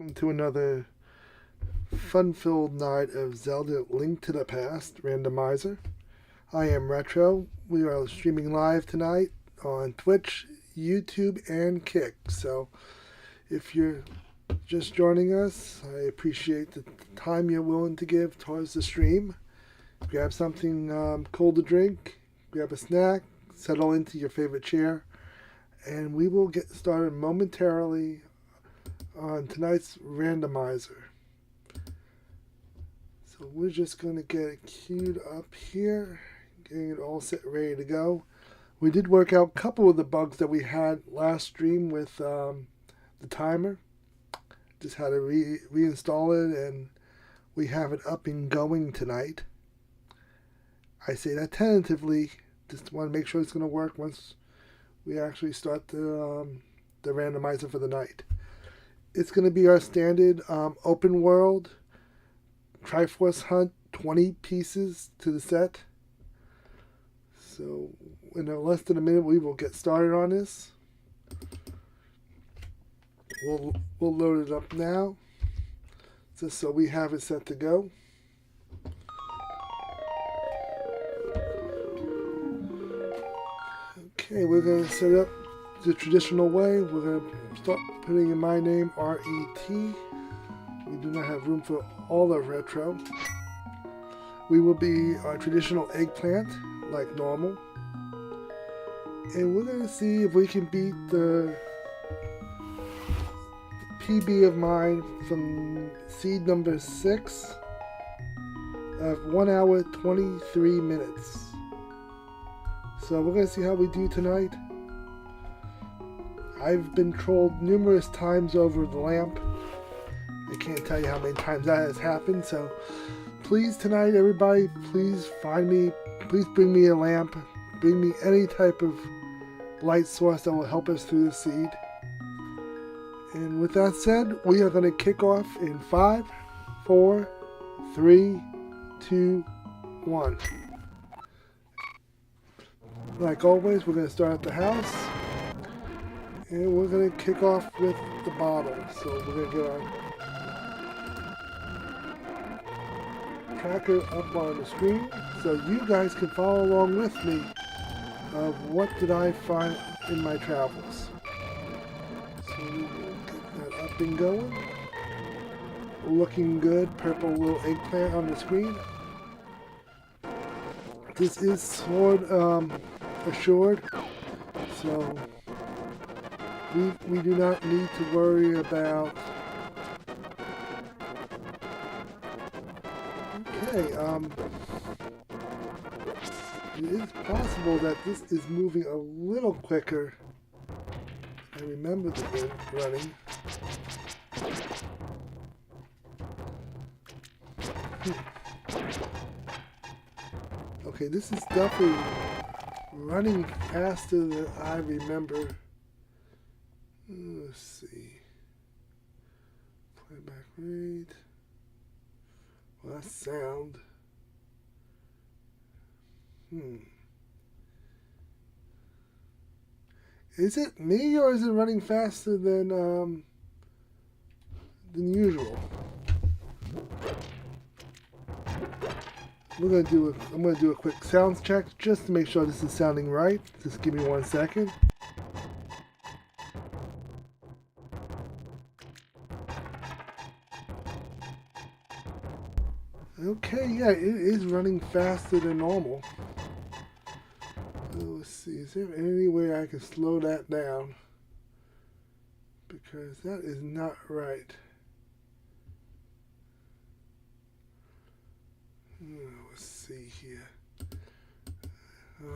welcome to another fun-filled night of Zelda Link to the Past randomizer. I am Retro. We are streaming live tonight on Twitch, YouTube, and Kick. So if you're just joining us, I appreciate the time you're willing to give towards the stream. Grab something cold to drink, grab a snack, settle into your favorite chair, and we will get started momentarily on tonight's randomizer. So we're just going to get it queued up here, getting it all set, ready to go. We did work out a couple of the bugs that we had last stream with the timer. Just had to reinstall it, and we have it up and going tonight. I say that tentatively, just want to make sure it's going to work once we actually start the randomizer for the night. It's going to be our standard open world Triforce Hunt, 20 pieces to the set. So in less than a minute we will get started on this. We'll load it up now, just so we have it set to go. Okay, we're going to set up the traditional way. We're going to start putting in my name, R-E-T. We do not have room for all of Retro. We will be our traditional eggplant, like normal. And we're going to see if we can beat the PB of mine from seed number 6 of 1 hour 23 minutes. So we're going to see how we do tonight. I've been trolled numerous times over the lamp. I can't tell you how many times that has happened. So please tonight, everybody, please find me. Please bring me a lamp. Bring me any type of light source that will help us through the seed. And with that said, we are going to kick off in 5, 4, 3, 2, 1. Like always, we're going to start at the house, and we're going to kick off with the bottle. So we're going to get our tracker up on the screen so you guys can follow along with me of what did I find in my travels. So we will get that up and going. Looking good, purple little eggplant on the screen. This is sword assured, so we do not need to worry about. Okay, it is possible that this is moving a little quicker. I remember the game running. Okay, this is definitely running faster than I remember. Let's see. Playback rate. Well, that's sound. Is it me, or is it running faster than usual? I'm gonna do a quick sounds check just to make sure this is sounding right. Just give me 1 second. Okay, yeah, it is running faster than normal. Let's see, is there any way I can slow that down? Because that is not right. Let's see here.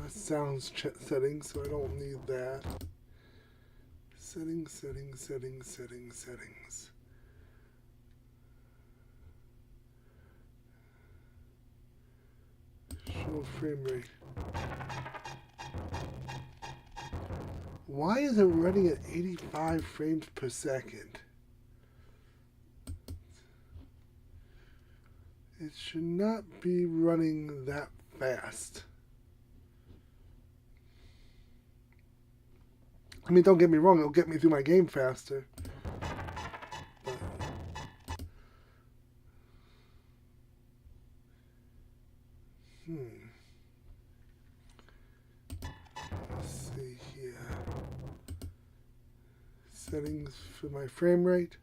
Sounds settings, so I don't need that. Settings. Show frame rate. Why is it running at 85 frames per second? It should not be running that fast. I mean, don't get me wrong, it'll get me through my game faster. But settings for my frame rate.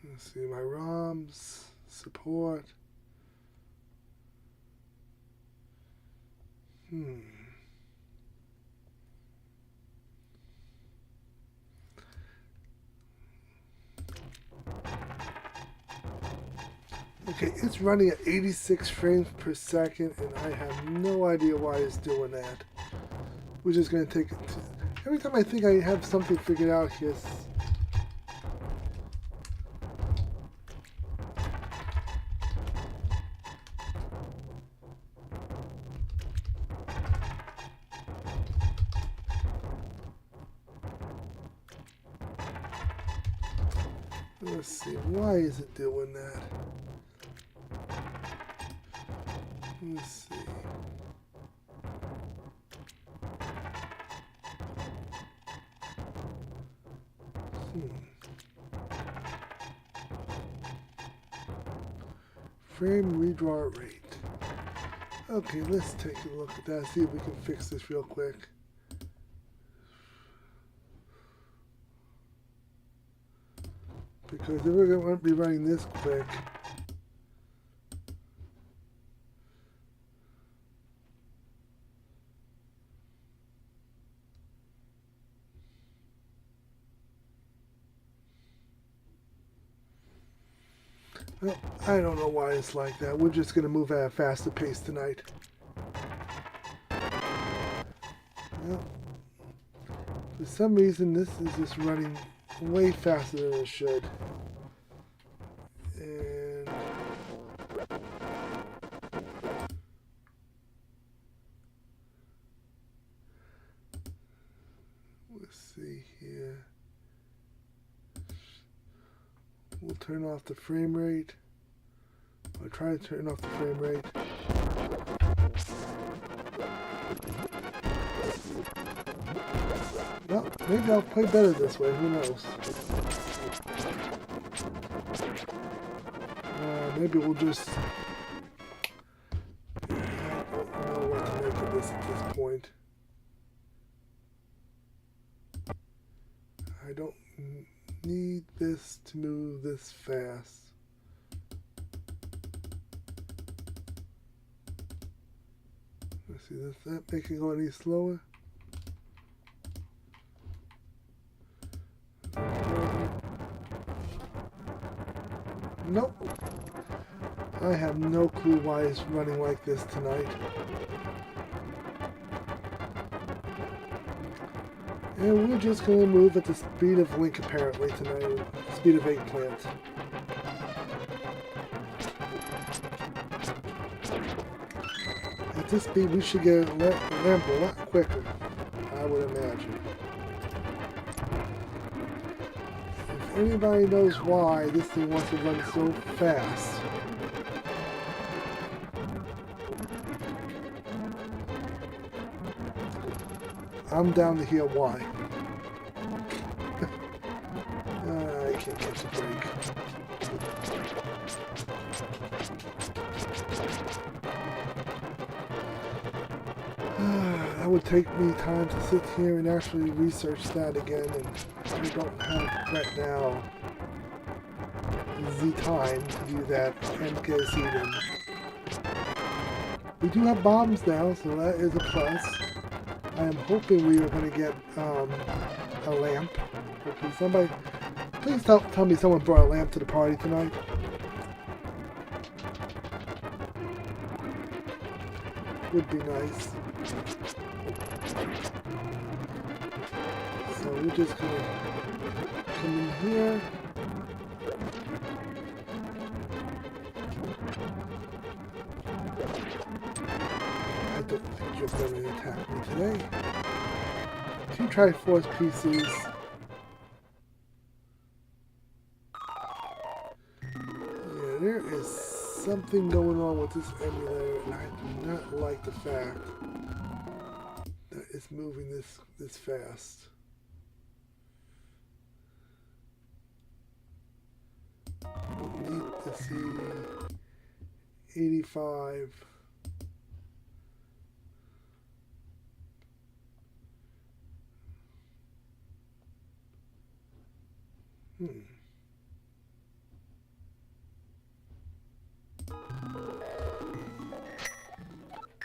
Let's see my ROMs, support. Okay, it's running at 86 frames per second, and I have no idea why it's doing that. We're just going to take it. Every time I think I have something figured out here. Let's see, why is it doing that? Let's see. Frame redraw rate. Okay, let's take a look at that, see if we can fix this real quick. Because if we're going to be running this quick, well, I don't know why it's like that. We're just going to move at a faster pace tonight. Well, for some reason, this is just running way faster than it should. And let's see here. We'll turn off the frame rate. I'll try to turn off the frame rate. Well, maybe I'll play better this way, who knows. Maybe we'll just... I don't know what to make of this at this point. I don't need this to move this fast. Let's see, does that make it go any slower? Nope. I have no clue why it's running like this tonight. And we're just going to move at the speed of Link apparently tonight. Speed of Eggplant. At this speed we should get a lamp a lot quicker, I would imagine. If anybody knows why this thing wants to run so fast, I'm down to hear why. I can't catch a break. That would take me time to sit here and actually research that again, and I don't have right now the time to do that and get a seed in. We do have bombs now, so that is a plus. I am hoping we are going to get a lamp. Hopefully somebody... Please tell me someone brought a lamp to the party tonight. Would be nice. So we're just going to come in here. I don't think you're going to attack me today. 2 Triforce pieces. Yeah, there is something going on with this emulator, and I do not like the fact that it's moving this fast. We need to see 85. Hmm.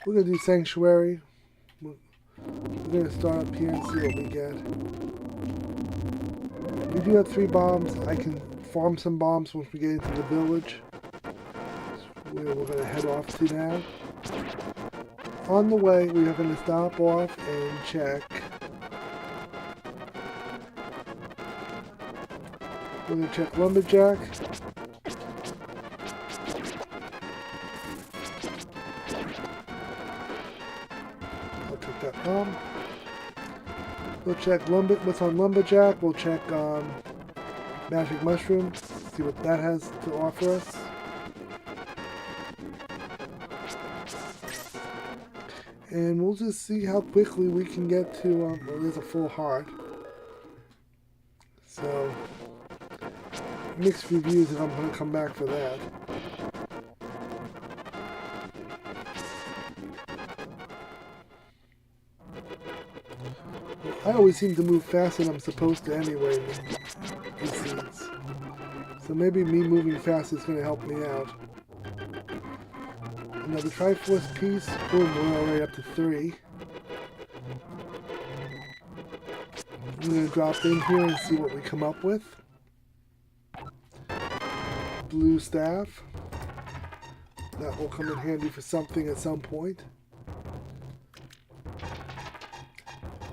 We're going to do Sanctuary. We're going to start up here and see what we get. We do have 3 bombs. I can farm some bombs once we get into the village. That's where we're going to head off to now. On the way, we are going to stop off and check. We're going to check Lumberjack. I'll take that bomb. We'll check what's on Lumberjack. We'll check Magic Mushroom. See what that has to offer us. And we'll just see how quickly we can get to, well, there's a full heart. So, mixed reviews if I'm going to come back for that. I always seem to move faster than I'm supposed to anyway in these scenes. So maybe me moving fast is going to help me out. Another Triforce piece. Boom, we're already up to 3. I'm going to drop in here and see what we come up with. Blue staff. That will come in handy for something at some point.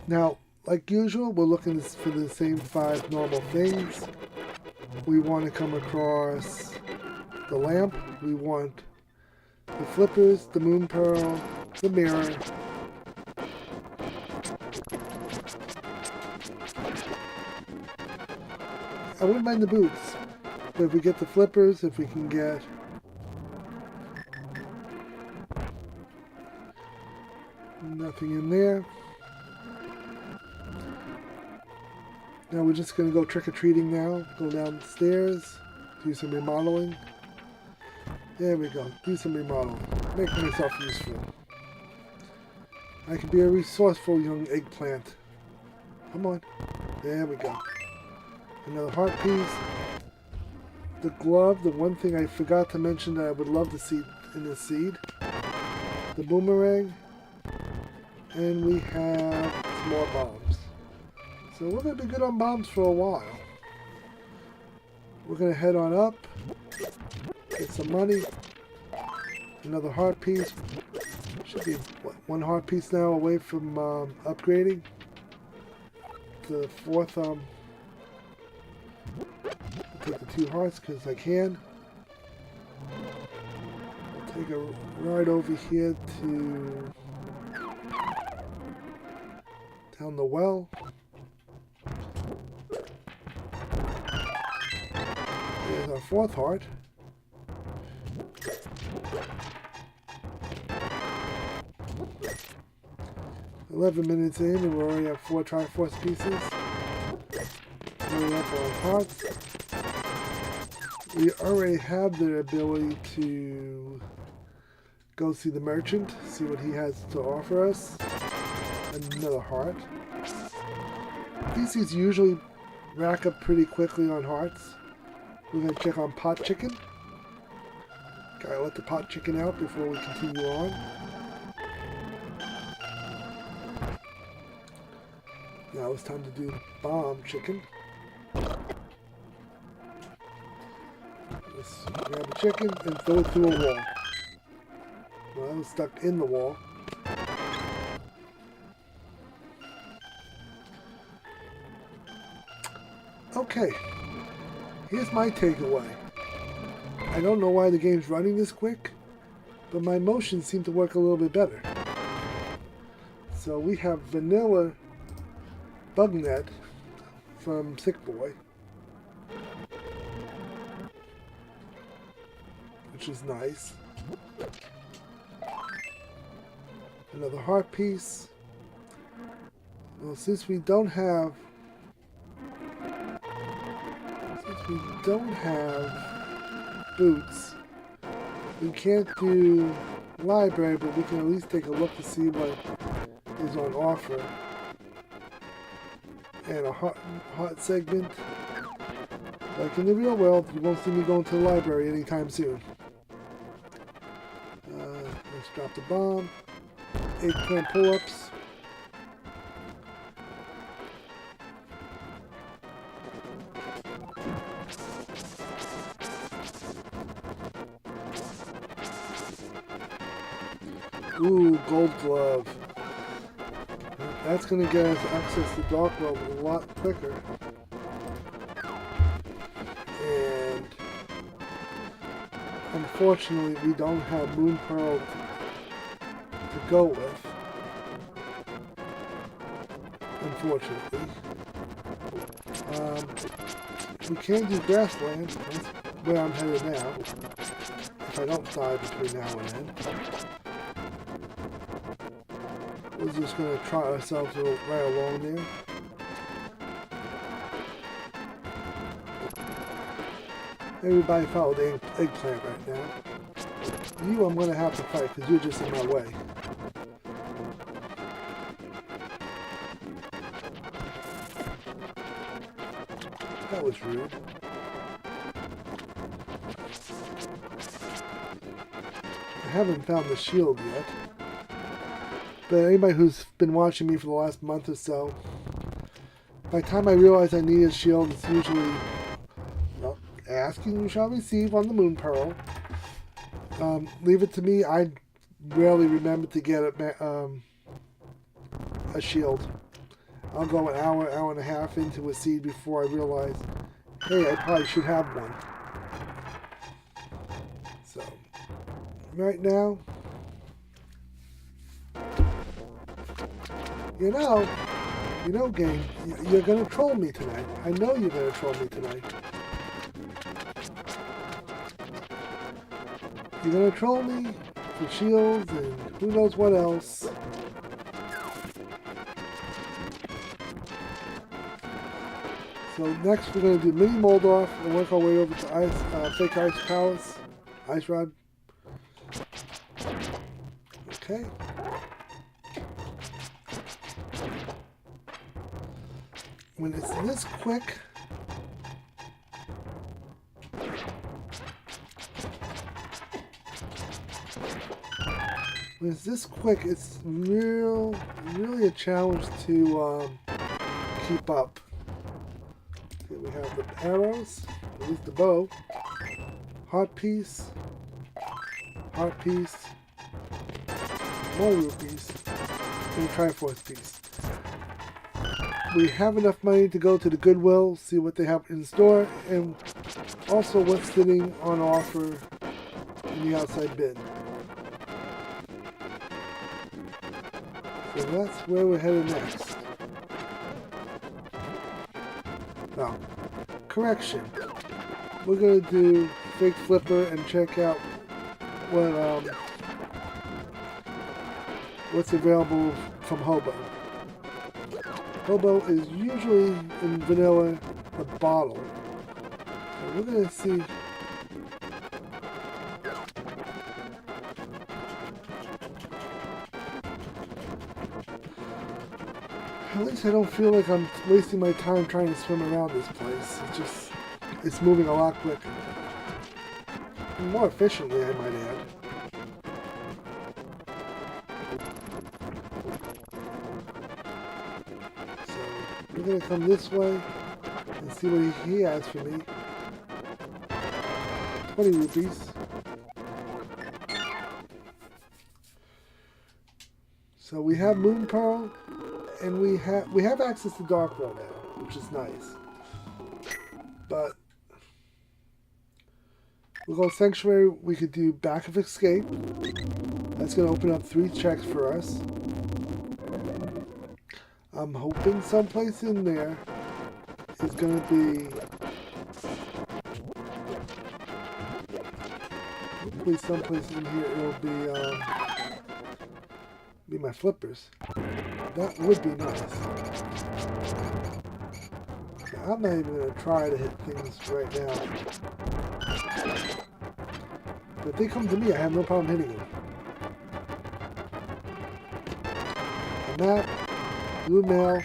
Now, like usual, we're looking for the same 5 normal things. We want to come across the lamp. We want the flippers, the moon pearl, the mirror. I wouldn't mind the boots, but if we get the flippers, if we can get nothing in there. Now we're just going to go trick-or-treating now. Go downstairs, do some remodeling. There we go. Do some remodeling. Make myself useful. I can be a resourceful young eggplant. Come on. There we go. Another heart piece. The glove, the one thing I forgot to mention that I would love to see in this seed. The boomerang. And we have some more bombs. So we're going to be good on bombs for a while. We're going to head on up. Get some money. Another heart piece. Should be, what, 1 heart piece now away from upgrading. The 4th, I'll take the 2 hearts because I can. I'll take a ride over here to down the well. There's our 4th heart. $11 in and we already have 4 Triforce pieces. Going up on hearts. We already have the ability to go see the merchant, see what he has to offer us. Another heart. These usually rack up pretty quickly on hearts. We're going to check on pot chicken. Gotta let the pot chicken out before we continue on. Now it's time to do bomb chicken. Let's grab the chicken and throw it through a wall. Well, it was stuck in the wall. Okay, here's my takeaway. I don't know why the game's running this quick, but my motions seem to work a little bit better. So we have vanilla Bugnet from Sick Boy, which is nice. Another heart piece. Well, since we don't have boots, we can't do library, but we can at least take a look to see what is on offer. And a hot segment. Like in the real world, you won't see me going to the library anytime soon. Let's drop the bomb. Eggplant pull-ups. Ooh, gold glove. That's going to get us access to Dark World a lot quicker. And unfortunately, we don't have Moon Pearl to go with. Unfortunately. We can do Grassland. That's where I'm headed now. If I don't die between now and then. We're just going to try ourselves right along there. Everybody follow the eggplant right now. You I'm going to have to fight because you're just in my way. That was rude. I haven't found the shield yet. But anybody who's been watching me for the last month or so, by the time I realize I need a shield, it's usually, well, asking you shall receive on the Moon Pearl. Leave it to me. I rarely remember to get a shield. I'll go an hour, hour and a half into a seed before I realize, hey, I probably should have one. So, right now, you know, game, you're gonna troll me tonight. I know you're gonna troll me tonight. You're gonna troll me for shields and who knows what else. So next we're gonna do Mini Moldorf and work our way over to Fake Ice Palace. Ice Rod. Okay. When it's this quick, it's really a challenge to keep up. Okay, we have the arrows, at least the bow, heart piece, more rupees, and Triforce piece. We have enough money to go to the Goodwill, see what they have in store, and also what's sitting on offer in the outside bin. So that's where we're headed next. Now, correction. We're going to do Fake Flipper and check out what's available from Hobo. Hobo is usually in vanilla a bottle. So we're going to see. At least I don't feel like I'm wasting my time trying to swim around this place. It's moving a lot quicker. More efficiently, I might add. We're going to come this way and see what he has for me. 20 rupees. So we have Moon Pearl, and we have access to Dark World now, which is nice. But we'll go Sanctuary. We could do Back of Escape. That's going to open up 3 checks for us. I'm hoping someplace in there is going to be... Hopefully someplace in here it'll be my flippers. That would be nice. I'm not even going to try to hit things right now. But if they come to me, I have no problem hitting them. A map. Blue mail,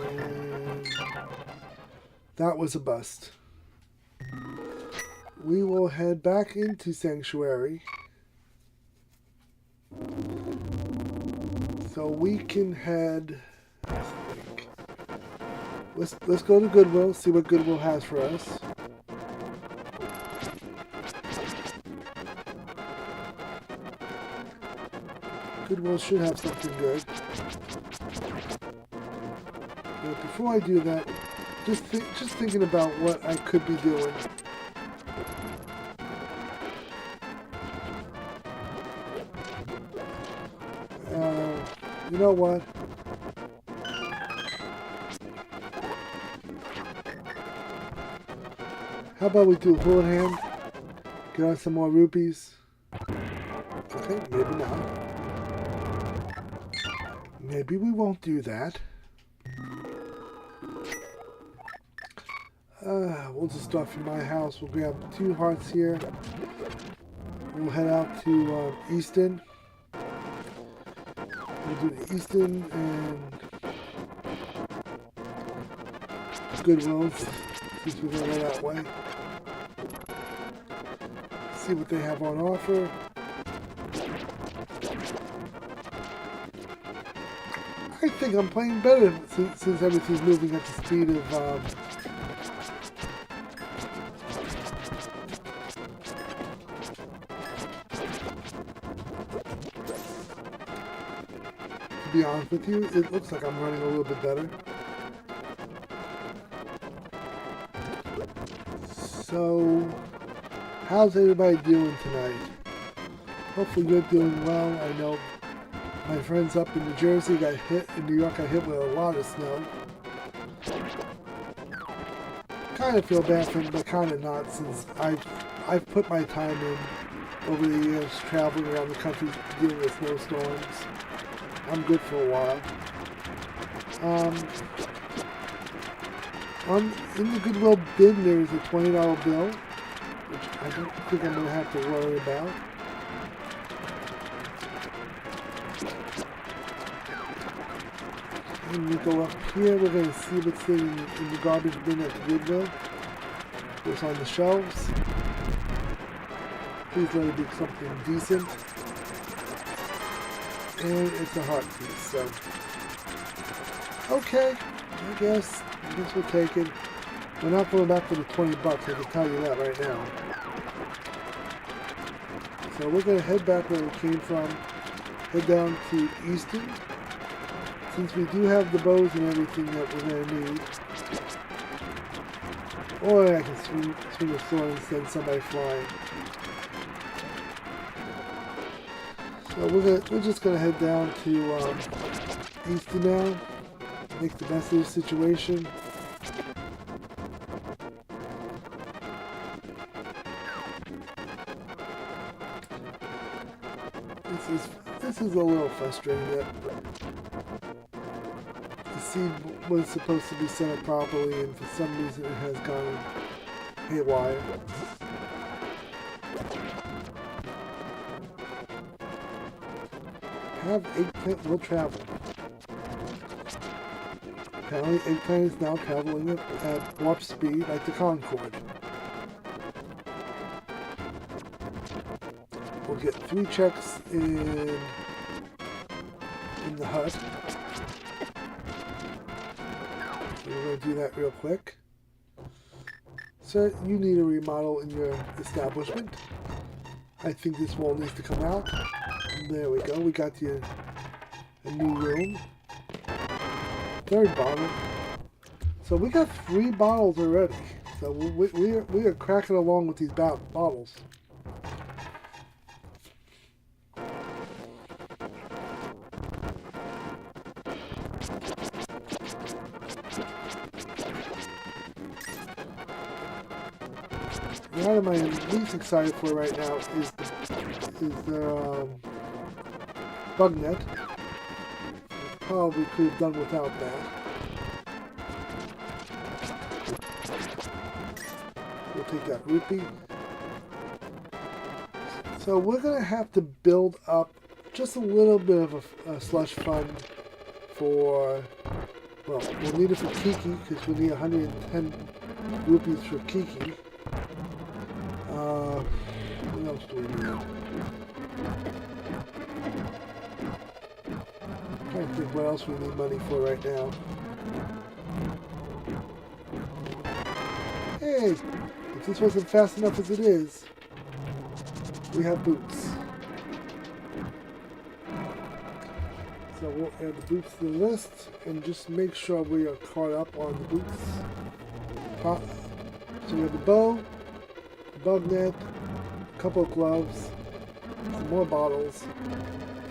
and That was a bust. We will head back into Sanctuary. So we can head... I think. Let's go to Goodwill, see what Goodwill has for us. Goodwill should have something good. But before I do that, just thinking about what I could be doing. You know what? How about we do a bullet hand? Get on some more rupees. Okay, maybe not. Maybe we won't do that. We'll just start from my house. We'll grab 2 hearts here. We'll head out to Easton. We'll do the Easton and Goodwill, since we're going to go that way. See what they have on offer. I think I'm playing better since everything's moving at the speed of to be honest with you, it looks like I'm running a little bit better. So, how's everybody doing tonight? Hopefully you're doing well. I know my friends up in New Jersey got hit, in New York got hit with a lot of snow. Kind of feel bad for them, but kind of not, since I've put my time in over the years traveling around the country dealing with snowstorms. I'm good for a while. In the Goodwill bin there is a $20 bill, which I don't think I'm going to have to worry about. And we go up here, we're going to see what's in the garbage bin at the Goodwill. What's on the shelves. Please let it be something decent. And it's a heart piece, so... Okay, I guess we'll take it. We're not going back for the 20 bucks, I can tell you that right now. So we're going to head back where we came from. Head down to Easton. Since we do have the bows and everything that we're going to need. Or I can swing a sword and send somebody flying. So we're just gonna head down to Easton now. Make the best of the situation. This is a little frustrating that the seed was supposed to be set up properly, and for some reason it has gone haywire. Have eggplant will travel. Apparently eggplant is now traveling at warp speed like the Concorde. We'll get 3 checks in the hut. So we're going to do that real quick. Sir, you need a remodel in your establishment. I think this wall needs to come out. There we go. We got you a new room. 3rd bottle. So we got 3 bottles already. So we are cracking along with these bottles. The item I am least excited for right now is the bug net. Probably could have done without that. We'll take that rupee. So we're going to have to build up just a little bit of a slush fund for Well, we'll need it for Kiki, because we need 110 rupees for Kiki. What else do we need? I'm trying to think what else we need money for right now. Hey! If this wasn't fast enough as it is, we have boots. So we'll add the boots to the list and just make sure we are caught up on the boots. So we have the bow, the bug net, a couple of gloves, some more bottles,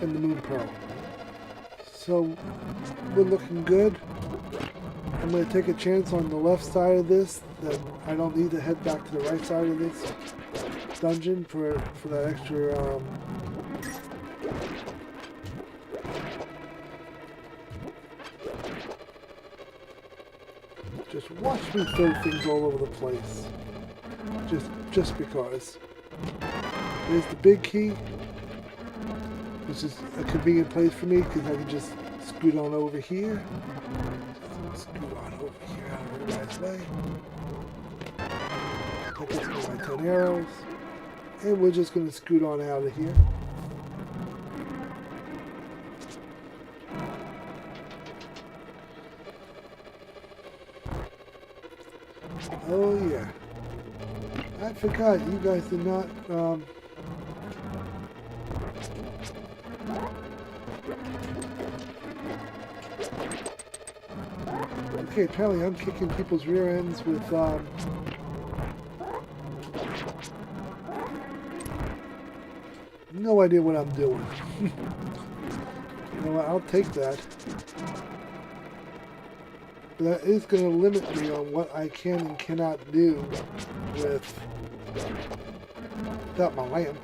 and the moon pearl. So we're looking good. I'm going to take a chance on the left side of this that I don't need to head back to the right side of this dungeon for that extra just watch me throw things all over the place. Just because. There's the big key, which is a convenient place for me because I can just scoot on over here. Scoot on over here out of the guy's way. That gets me my 10 arrows. And we're just going to scoot on out of here. Oh yeah. I forgot you guys did not okay, apparently I'm kicking people's rear ends with no idea what I'm doing. You know what, I'll take that. But that is going to limit me on what I can and cannot do without my lamp.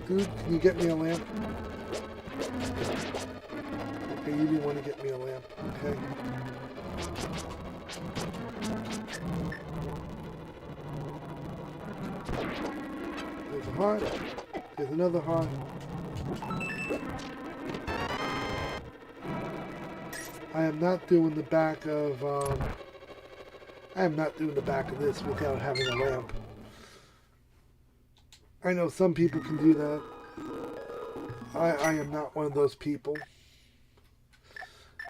Dude, can you get me a lamp? Okay, you didn't want to get me a lamp. Okay. There's a heart. There's another heart. I am not doing the back of I am not doing the back of this without having a lamp. I know some people can do that. I am not one of those people.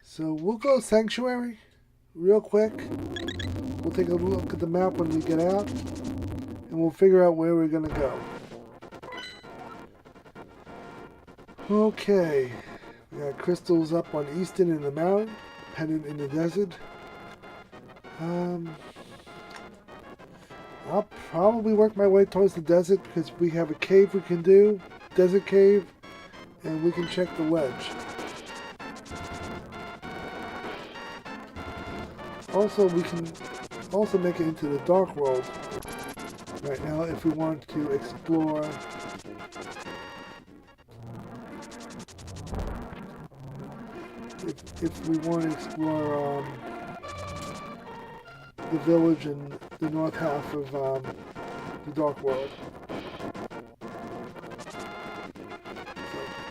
So we'll go Sanctuary real quick. We'll take a look at the map when we get out and we'll figure out where we're gonna go. Okay. We got crystals up on Easton in the mountain, pendant in the desert. I'll probably work my way towards the desert because we have a cave we can do, desert cave, and we can check the ledge. Also, we can also make it into the dark world right now if we want to explore if we want to explore the village in the north half of the Dark World.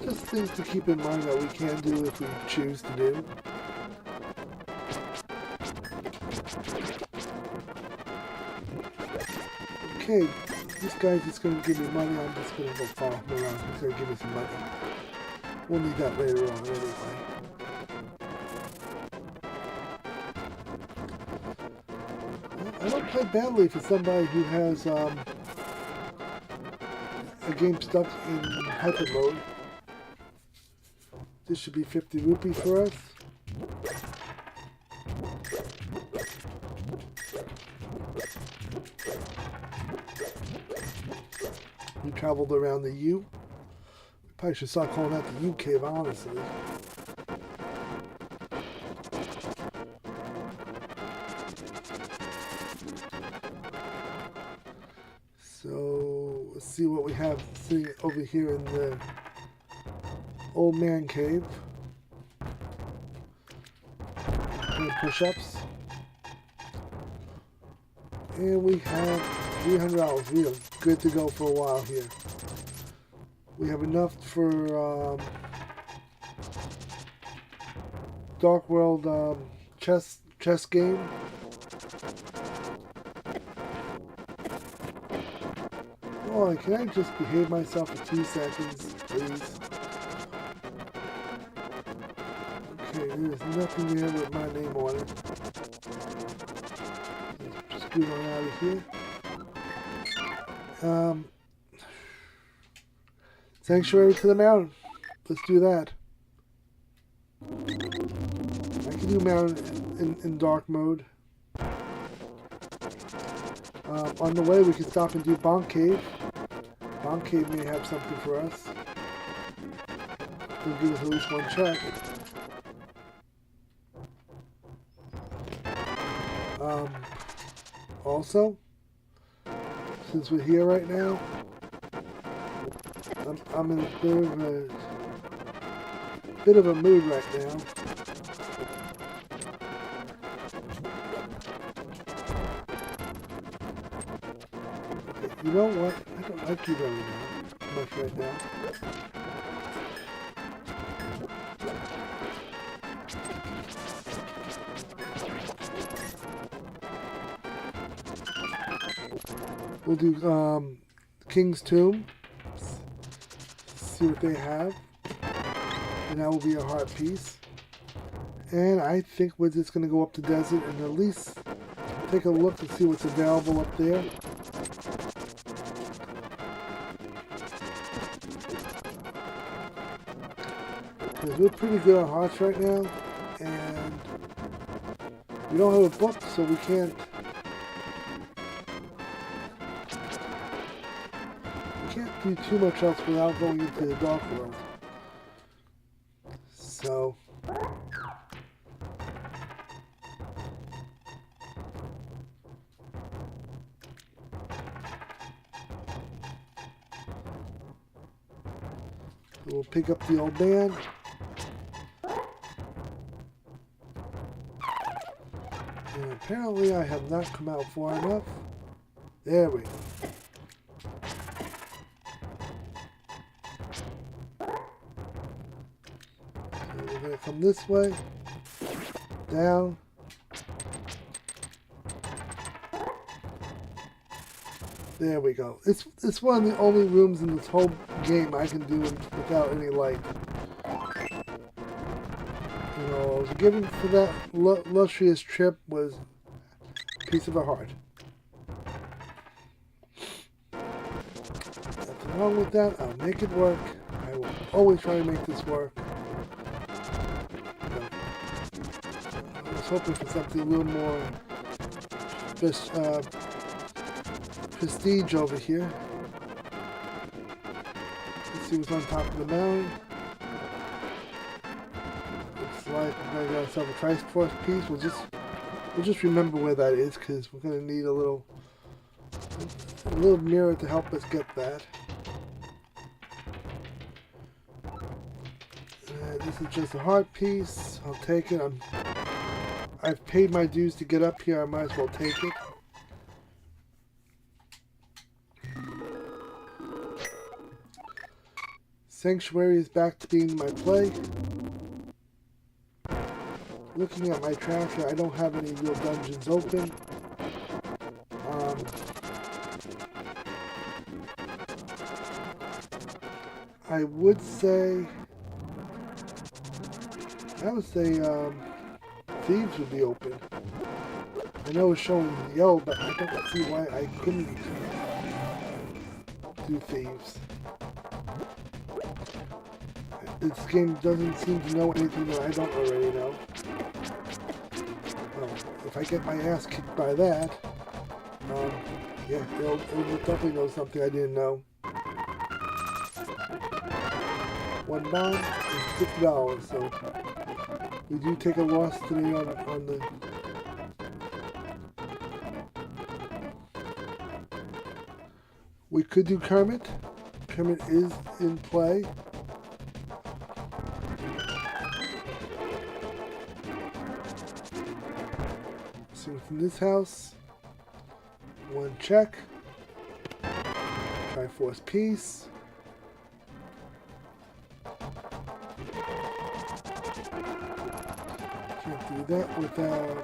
So just things to keep in mind that we can do if we choose to do. Okay, this guy's just going to give me money. I'm just going to go follow him around. He's going to give me some money. We'll need that later on anyway. I don't play badly for somebody who has a game stuck in hyper mode. This should be 50 rupees for us. We traveled around the U. We probably should start calling that the U cave, honestly. So let's see what we have sitting over here in the old man cave. And push-ups. And we have $300. We are good to go for a while here. We have enough for Dark World chess game. Oh, can I just behave myself for 2 seconds, please? Okay, there's nothing there with my name on it. Let's scoot on out of here. Sanctuary to the mountain. Let's do that. I can do mountain in dark mode. On the way, we can stop and do Bonk Cave. Bonk Cave may have something for us. It'll give us at least 1 check. Also, since we're here right now, I'm in a bit of a mood right now. Okay, you know what? I don't like you very much right now. We'll do King's Tomb. See what they have. And that will be a heart piece. And I think we're just going to go up the desert and at least take a look and see what's available up there. Because we're pretty good on hearts right now. And we don't have a book, so we can't do too much else without going into the Dark World. So we'll pick up the old man. And apparently I have not come out far enough. There we go. Come this way, down, there we go. It's one of the only rooms in this whole game I can do without any light. You know, I was given for that illustrious trip was a piece of a heart. Nothing wrong with that. I'll make it work. I will always try to make this work. Hoping for something a little more prestige over here. Let's see what's on top of the mountain. Looks like I got ourselves a Triforce piece. We'll just remember where that is because we're gonna need a little mirror to help us get that. This is just a heart piece. I'll take it. I've paid my dues to get up here. I might as well take it. Sanctuary is back to being my play. Looking at my tracker, I don't have any real dungeons open. I would say Thieves would be open. I know it's showing yellow, but I don't see why I couldn't do Thieves. This game doesn't seem to know anything that I don't already know. If I get my ass kicked by that, yeah, it'll definitely know something I didn't know. $1 is $50, so we do take a loss today on the. We could do Kermit. Kermit is in play. So from this house, 1 check. Triforce piece. Can't do that without...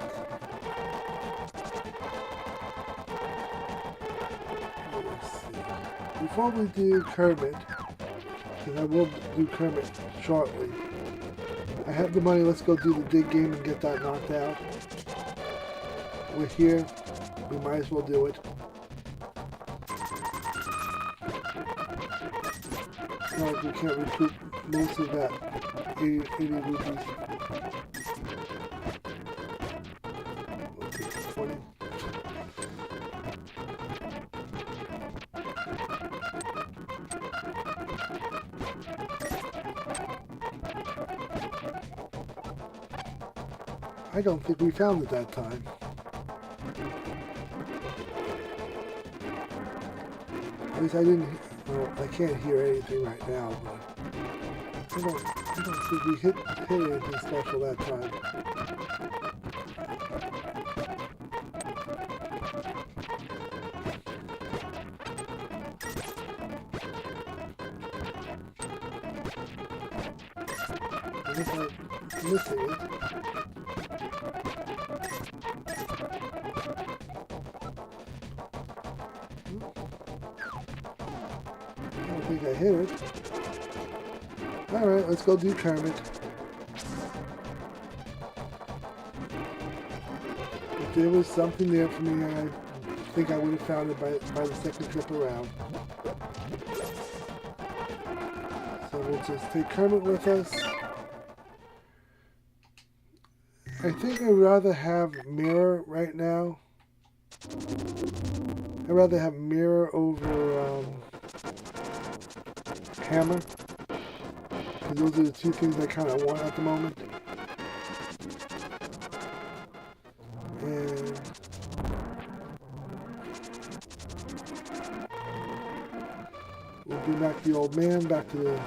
Let's see. Before we do Kermit, because I will do Kermit shortly, I have the money. Let's go do the dig game and get that knocked out. We're here. We might as well do it. No, we can't recoup most of that 80 rupees. We'll take 20. I don't think we found it that time. At least I didn't. Well, I can't hear anything right now, but I don't think we hit anything special that time. I guess I'm missing it. I don't think I hit it. Alright, let's go do Kermit. If there was something there for me, I think I would have found it by the second trip around. So we'll just take Kermit with us. I think I'd rather have Mirror right now. I'd rather have Mirror over Hammer. Because those are the two things I kind of want at the moment. And we'll bring back the old man back to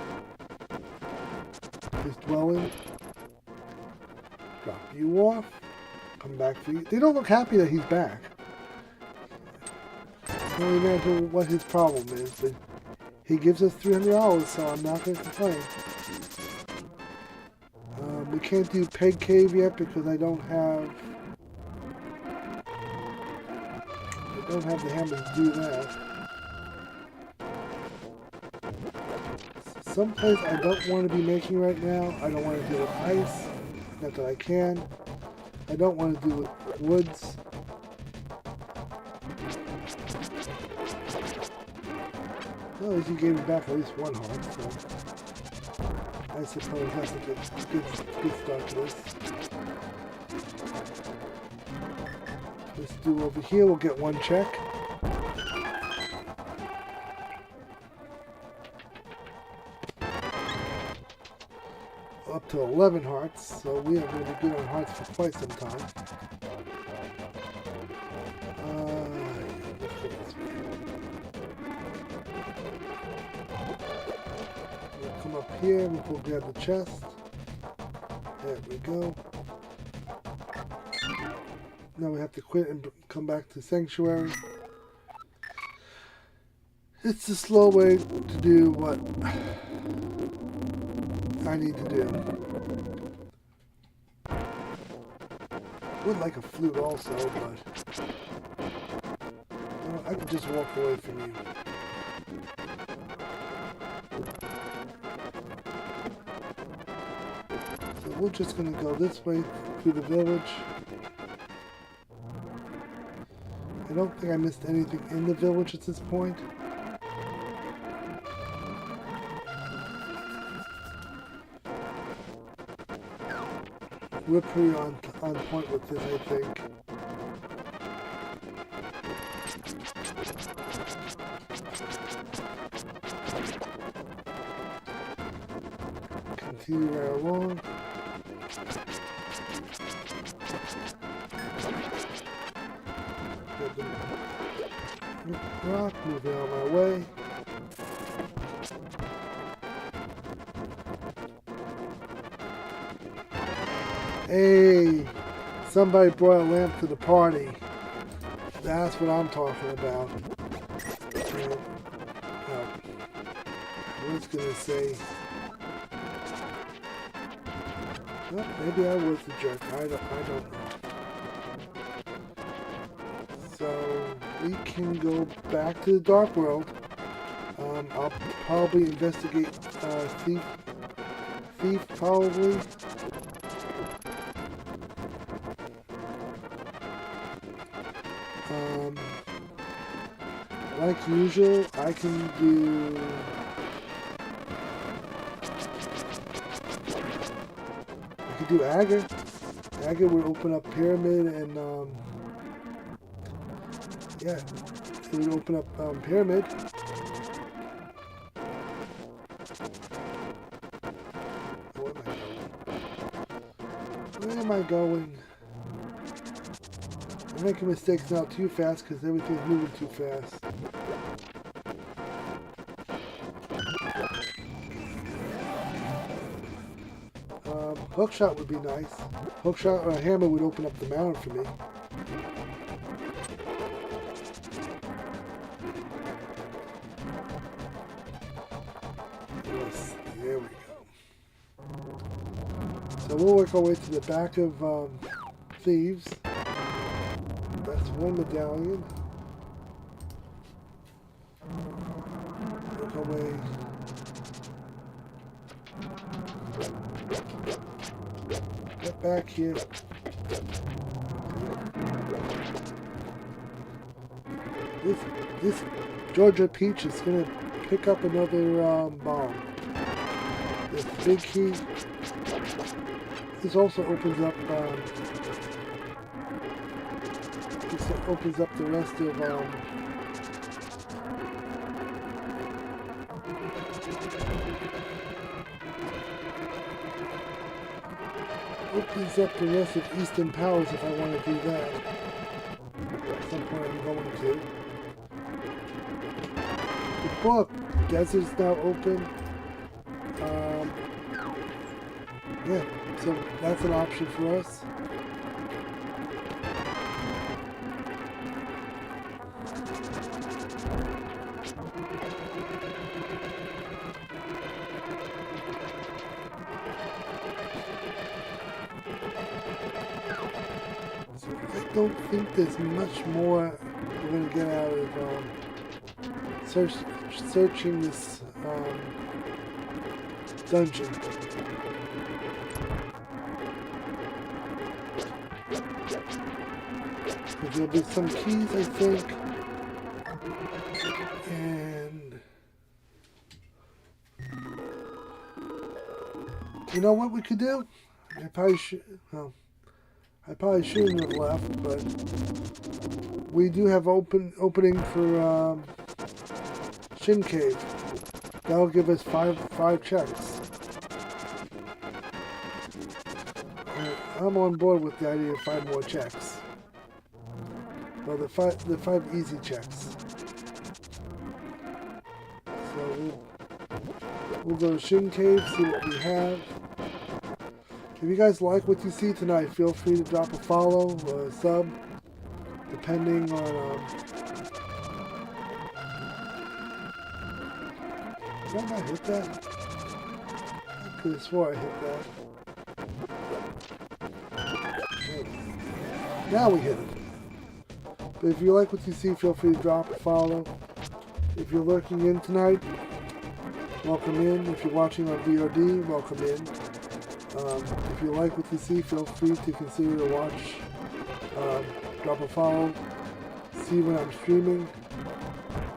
his dwelling. Drop you off. Come back for you. They don't look happy that he's back. I can only imagine what his problem is, but he gives us $300, so I'm not going to complain. We can't do Peg Cave yet because I don't have the hammer to do that. Some place I don't want to be making right now. I don't want to do with ice. Not that I can. I don't want to do with woods. Well, at least you gave me back at least one heart, so I suppose that's a good start to this. Let's do over here. We'll get one check. Up to 11 hearts, so we are going to be good on hearts for quite some time. Let's go this way. We'll come up here, we'll grab the chest. There we go. Now we have to quit and come back to Sanctuary. It's a slow way to do what I need to do. Would like a flute also, but I could just walk away from you. So we're just gonna go this way through the village. I don't think I missed anything in the village at this point. We're pretty on point with this, I think. Continue right along. Get the rock, moving on my way. Hey, somebody brought a lamp to the party. That's what I'm talking about. And, I was gonna say, Well, maybe I was the jerk. I don't know. So we can go back to the dark world. I'll probably investigate thief probably. Like usual, I can do. I could do Agar. Agar would open up Pyramid and yeah, it would open up Pyramid. Where am I going? I'm making mistakes now too fast because everything's moving too fast. Hookshot would be nice. Hookshot or a hammer would open up the mountain for me. Yes, there we go. So we'll work our way to the back of Thieves. That's one medallion. Work our way. Get back here. This Georgia Peach is gonna pick up another bomb. This big key. This also opens up. This opens up the rest of. Opens up the rest of Eastern Powers if I want to do that. At some point I'm going to. The book, Desert's now open. Yeah, so that's an option for us. I don't think there's much more we're going to get out of searching this dungeon. There'll be some keys, I think, and you know what we could do? I probably should. Well, I probably shouldn't have left, but we do have opening for Shin Cave. That'll give us five checks. I'm on board with the idea of 5 more checks. Well, the five easy checks. So we'll go to Shin Cave, see what we have. If you guys like what you see tonight, feel free to drop a follow or a sub, depending on. Did I not hit that? I could have swore I hit that. Now we hit it. But if you like what you see, feel free to drop a follow. If you're lurking in tonight, welcome in. If you're watching on VOD, welcome in. If you like what you see, feel free to consider to watch, drop a follow, see when I'm streaming,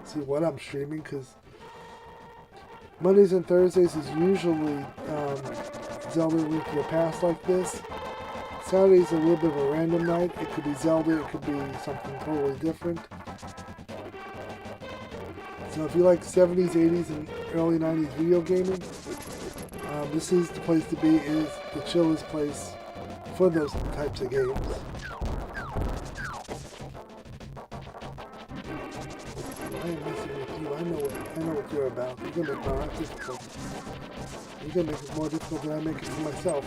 see what I'm streaming, because Mondays and Thursdays is usually Zelda Link to the Past like this. Saturday's a little bit of a random night. It could be Zelda, it could be something totally different. So if you like 70s, 80s, and early 90s video gaming, this is the place to be. It is the chillest place for those types of games. I am messing with you. I know what you're about. You're gonna make my life difficult. You're gonna make it more difficult than I make it for myself.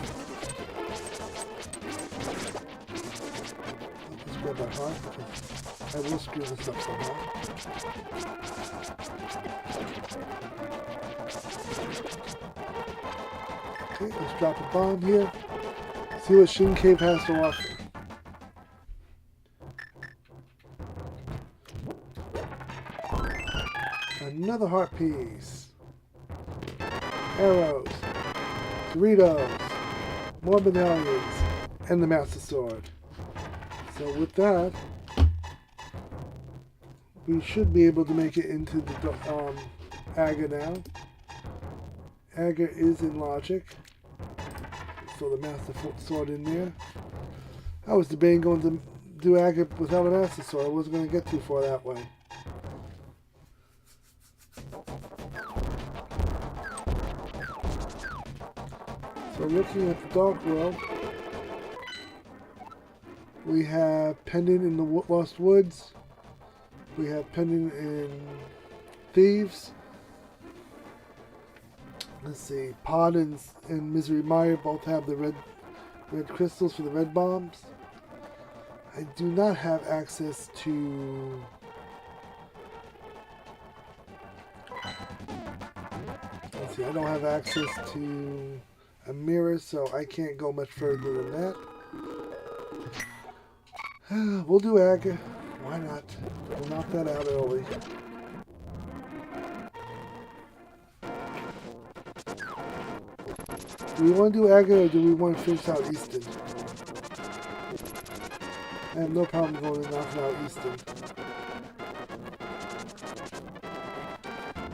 I'll just grab that heart because I will screw this up somehow. Okay, let's drop a bomb here. See what Shin Cave has to offer. Another heart piece. Arrows. Doritos. More medallions. And the Master Sword. So with that, we should be able to make it into the Aga now. Aga is in logic. So the Master Sword in there. I was debating going to do Aga without a Master Sword. I wasn't going to get too far that way. So looking at the Dark World, we have Pendant in the Lost Woods. We have Pendant in Thieves. Let's see, Pod and Misery Mire both have the red crystals for the red bombs. I do not have access to let's see, I don't have access to a mirror, so I can't go much further than that. We'll do Aga. Why not? We'll knock that out early. Do we want to do Aga or do we want to finish out Easton? I have no problem going and knocking out Easton.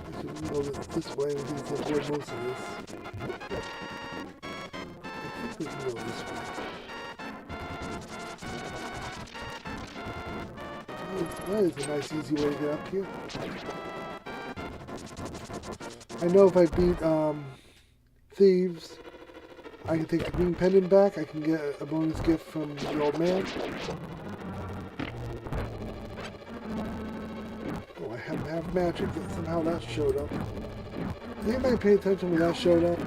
Actually, we can go this way. We can avoid most of this. I think we can go this way. That is a nice, easy way to get up here. I know if I beat Thieves, I can take the green pendant back. I can get a bonus gift from the old man. Oh, I haven't have magic. Somehow that showed up. Did anybody pay attention when that showed up?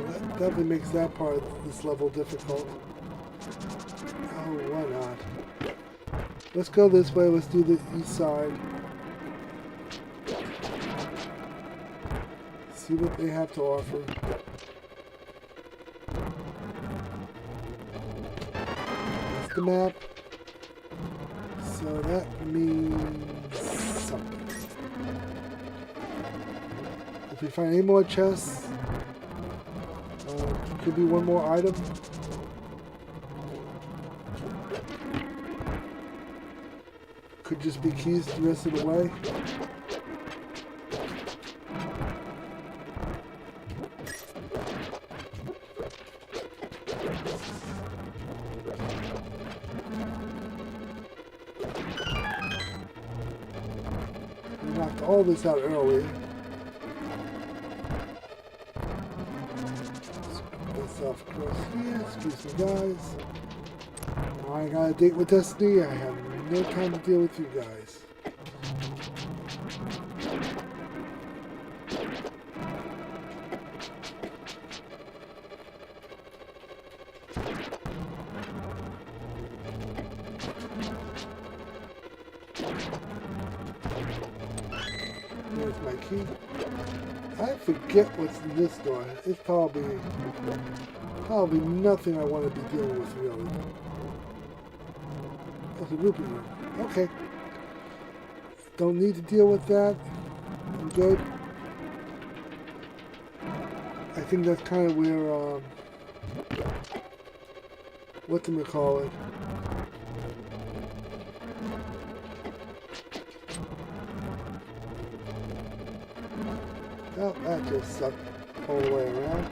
That definitely makes that part of this level difficult. Oh, why not? Let's go this way. Let's do the east side. See what they have to offer. That's the map. So that means something. If we find any more chests, could be one more item. Could just be keys the rest of the way. We knocked all this out earlier. Of course, yeah, excuse me guys. I got a date with Destiny. I have no time to deal with you guys. There's my key. I forget what's in this door. It's probably nothing I want to be dealing with, really. Oh, the rupee room. Okay. Don't need to deal with that. I'm good. I think that's kind of where, whatchamacallit. Oh, that just sucked all the way around.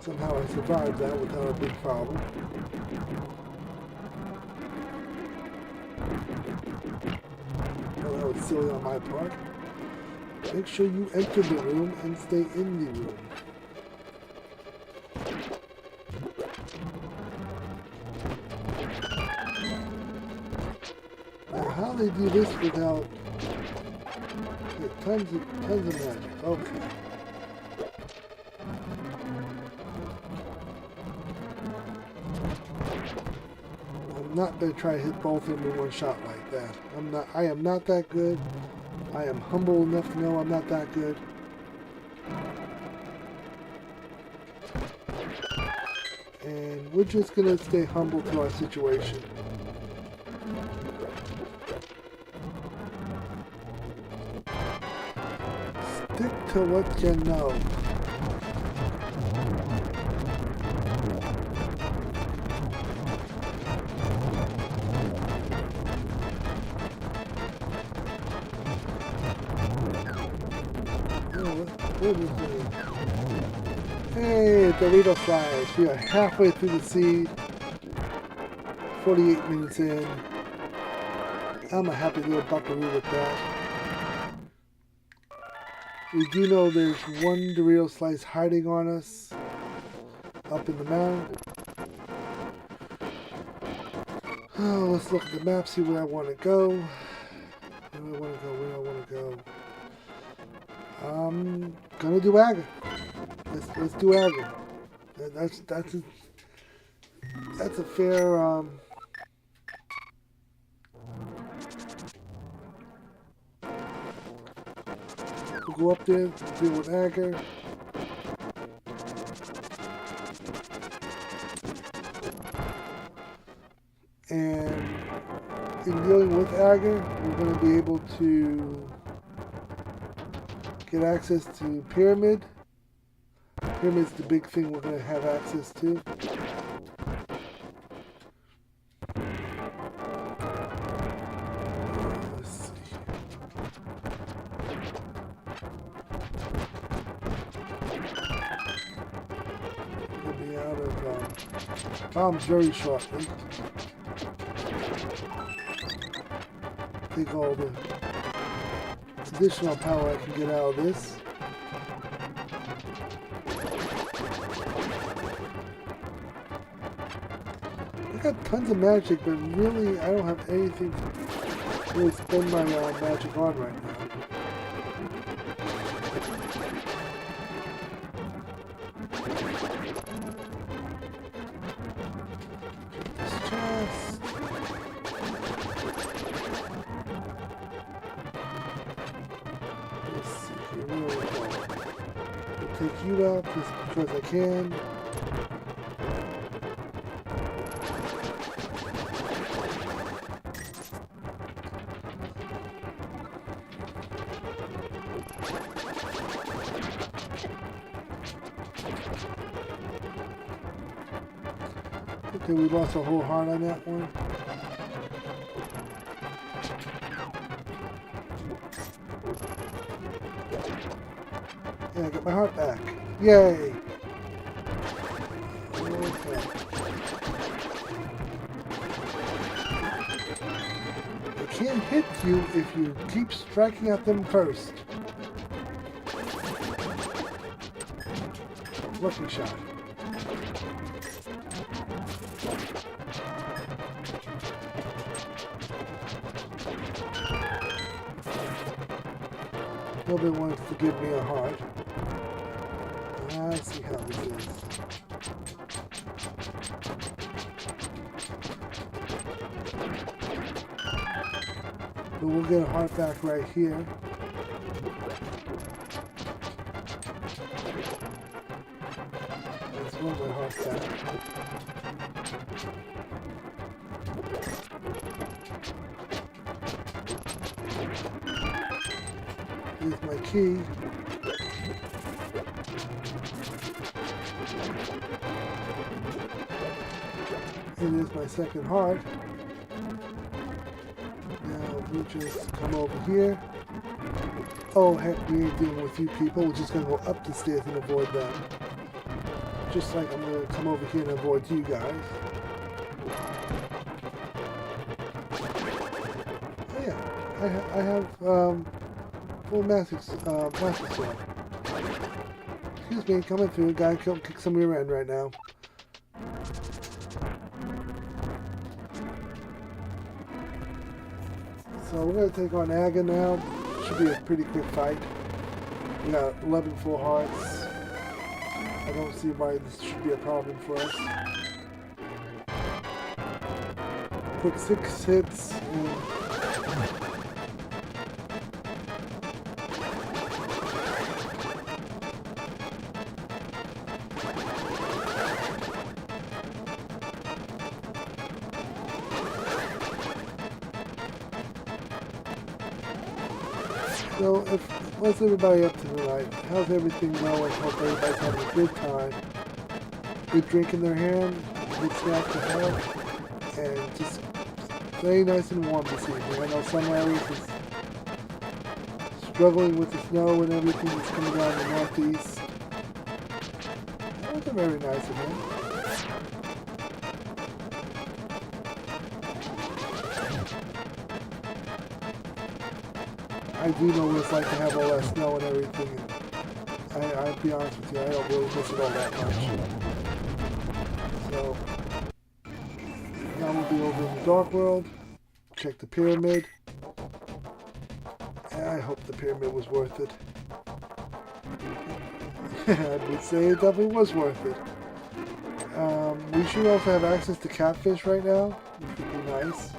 Somehow I survived that without a big problem. Well, that was silly on my part. Make sure you enter the room and stay in the room. Now, how they do this without tons of magic? Okay. I'm not going to try to hit both of them in one shot like that. I am not that good. I am humble enough to know I'm not that good. And we're just gonna stay humble to our situation. Stick to what you know. What is it? Hey, Dorito flies. We are halfway through the seed. 48 minutes in. I'm a happy little buckaroo with that. We do know there's one Dorito slice hiding on us up in the mound. Oh, let's look at the map, see where I want to go. Where do I want to go? Where do I want to go? I'm gonna do Agar. Let's do Agar. That's a fair we'll go up there, deal with Agar. And in dealing with Agar, we're going to be able to get access to Pyramid. Pyramid's the big thing we're going to have access to. Let's see. We'll be out of bombs very shortly. Take all the additional power I can get out of this. I got tons of magic, but really I don't have anything to really spend my magic on right now. This chest. Let's see here. Where we go? I'll take you out just because I can. Okay, we lost a whole heart on that one. Yeah, I got my heart back. Yay! Okay. They can't hit you if you keep striking at them first. Lucky shot. Nobody wants to give me a heart. I see how this is. But we'll get a heart back right here. That's one of my hearts back. Here's my key. And here's my second heart. Now we'll just come over here. Oh heck, we ain't dealing with you people. We're just gonna go up the stairs and avoid them. Just like I'm gonna come over here and avoid you guys. Oh yeah, I have full master sword. Excuse me, coming through. Guy kick some rear end right now. So we're going to take on Agar now. Should be a pretty quick fight. We got 11 full hearts. I don't see why this should be a problem for us. Put 6 hits and So, what's everybody up to tonight? How's everything going? Hope everybody's having a good time. Good drink in their hand, good snack to have, and just stay nice and warm this evening. I know some areas is struggling with the snow and everything that's coming down in the northeast. That was very nice of him. I do know what it's like to have all that snow and everything. And I'll be honest with you, I don't really miss it all that much. So, now we'll be over in the Dark World, check the pyramid, and I hope the pyramid was worth it. I would say it definitely was worth it. We should also have access to catfish right now, which would be nice.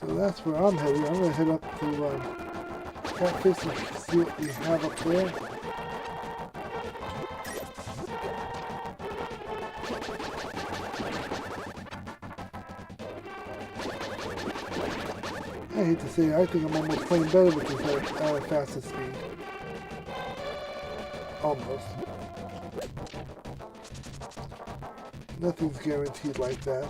So that's where I'm heading. I'm going to head up to catfish and see what we have up there. I hate to say it, I think I'm almost playing better with this at a faster speed. Almost. Nothing's guaranteed like that.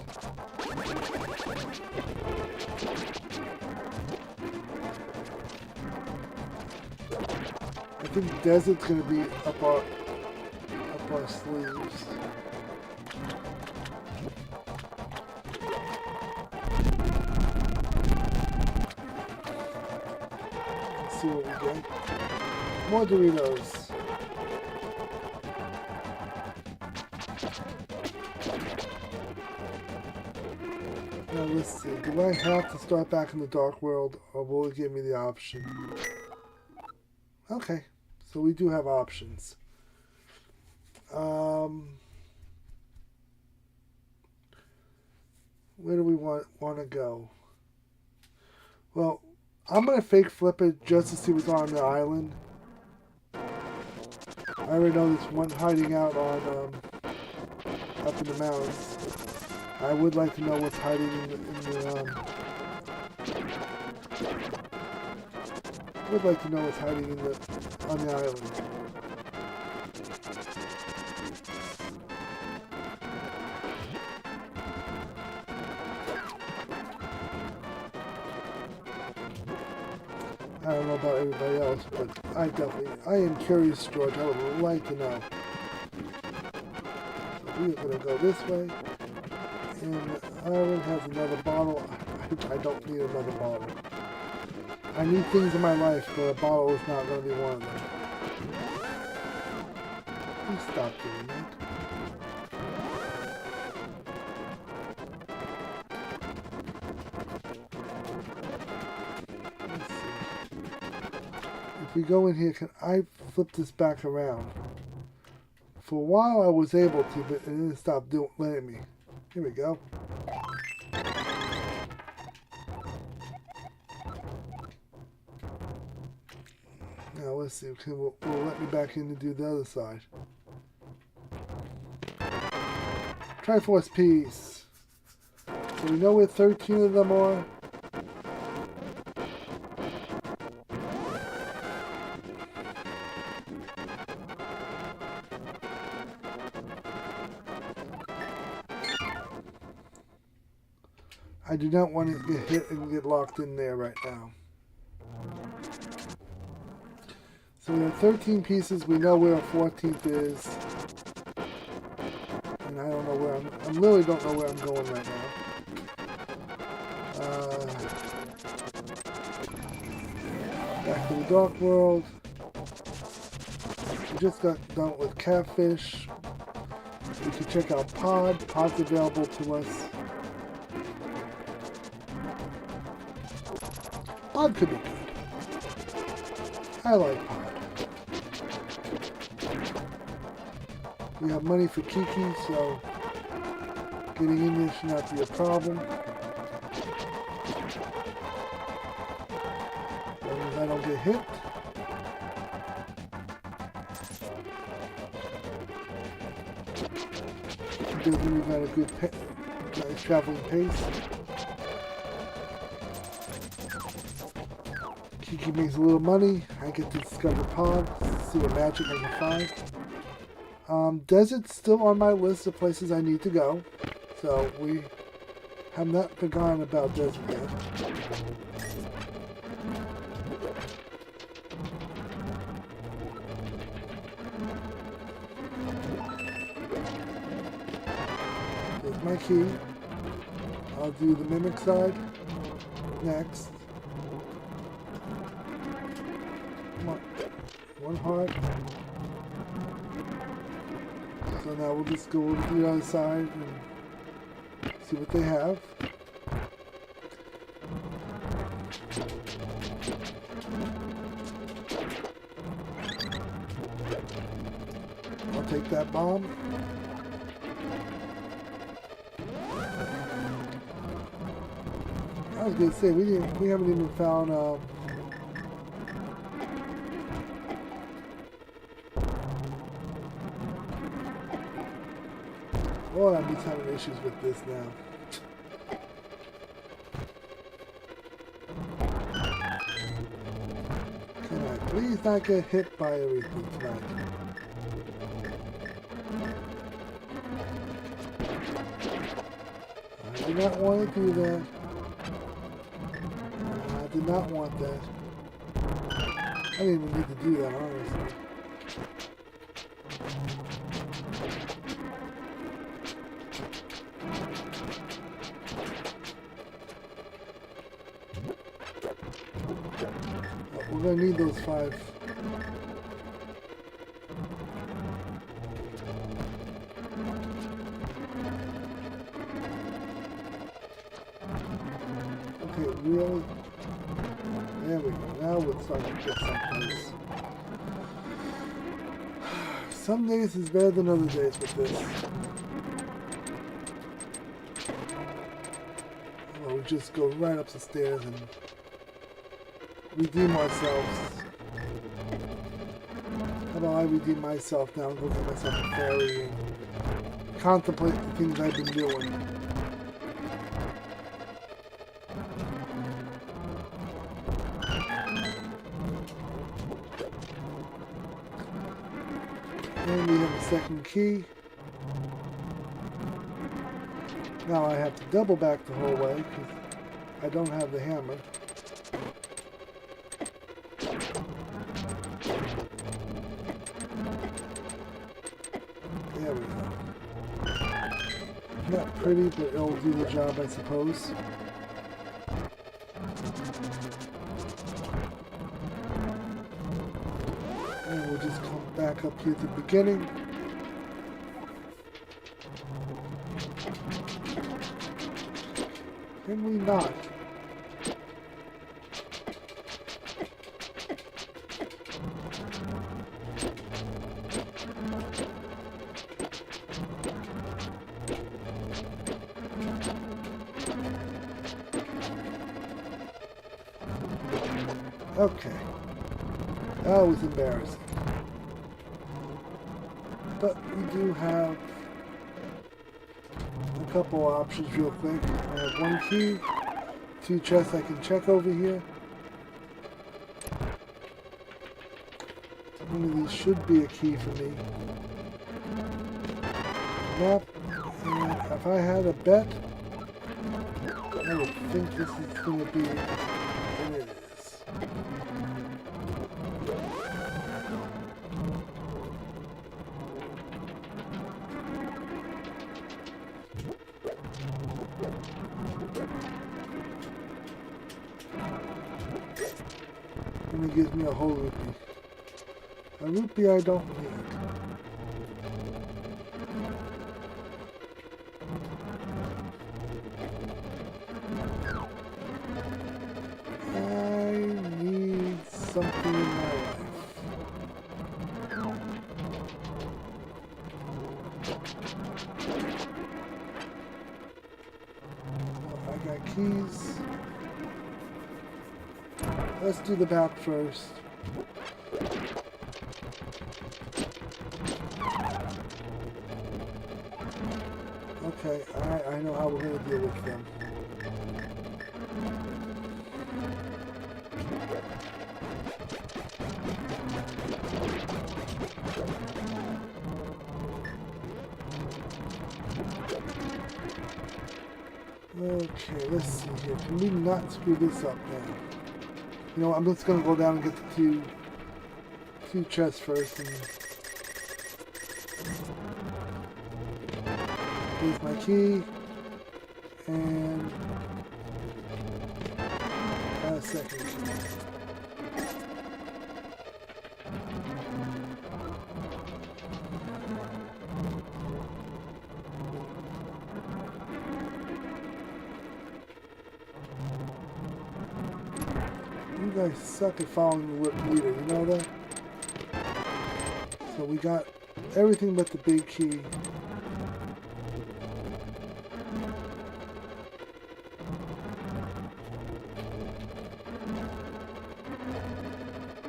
I think the desert's going to be up our sleeves. Let's see what we get. More Doritos. Now let's see. Do I have to start back in the Dark World, or will it give me the option? Okay, so we do have options. Where do we want to go? Well, I'm gonna fake flip it just to see what's on the island. I already know there's one hiding out on up in the mountains. I would like to know what's hiding I would like to know what's hiding on the island. I don't know about everybody else, but I am curious, George. I would like to know. So we are going to go this way. And the island has another bottle. I don't need another bottle. I need things in my life, but a bottle is not going to be one of them. Please stop doing that. Let's see. If we go in here, can I flip this back around? For a while I was able to, but it didn't stop letting me. Here we go. Now let's see, will let me back in to do the other side. Triforce piece. So we know where 13 of them are. I do not want to get hit and get locked in there right now. So we have 13 pieces. We know where our 14th is. And I don't know where I literally don't know where I'm going right now. Back to the Dark World. We just got done with catfish. We can check out Pod. Pod's available to us. Pod could be good. I like Pod. We have money for Kiki, so getting in there should not be a problem. As long as I don't get hit. Definitely got a good nice traveling pace. He makes a little money. I get to discover pods, see what magic I can find. Desert's still on my list of places I need to go. So we have not forgotten about desert yet. There's my key. I'll do the mimic side next. Come on. One heart. So now we'll just go over to the other side and see what they have. I'll take that bomb. I was gonna say we haven't even found oh, I'm just having issues with this now. Can I please not get hit by everything tonight? I do not want to do that. I did not want that. I didn't even need to do that, honestly. We're gonna need those 5. Okay, really? There we go. Now we're starting to get someplace. Some days is better than other days with this. Well, we just go right up the stairs and redeem ourselves. How about I redeem myself now and go get myself a fairy and contemplate the things I've been doing. And we have a second key. Now I have to double back the whole way because I don't have the hammer. There we go. Not pretty, but it'll do the job, I suppose. And we'll just come back up here to the beginning. Can we not? Okay. That was embarrassing. But we do have a couple options real quick. I have 1 key, 2 chests I can check over here. One of these should be a key for me. Map. And if I had a bet, I would think this is going to be, and it is. And it gives me a whole rupee. A rupee I don't need. I need something in my life. Oh, I got keys. Let's do the map first. Okay, I know how we're going to deal with them. Okay, let's see here. Can we not screw this up now? You know, I'm just gonna go down and get the two chests first. And here's my key. And a second key. You guys suck at following the leader, you know that? So we got everything but the big key.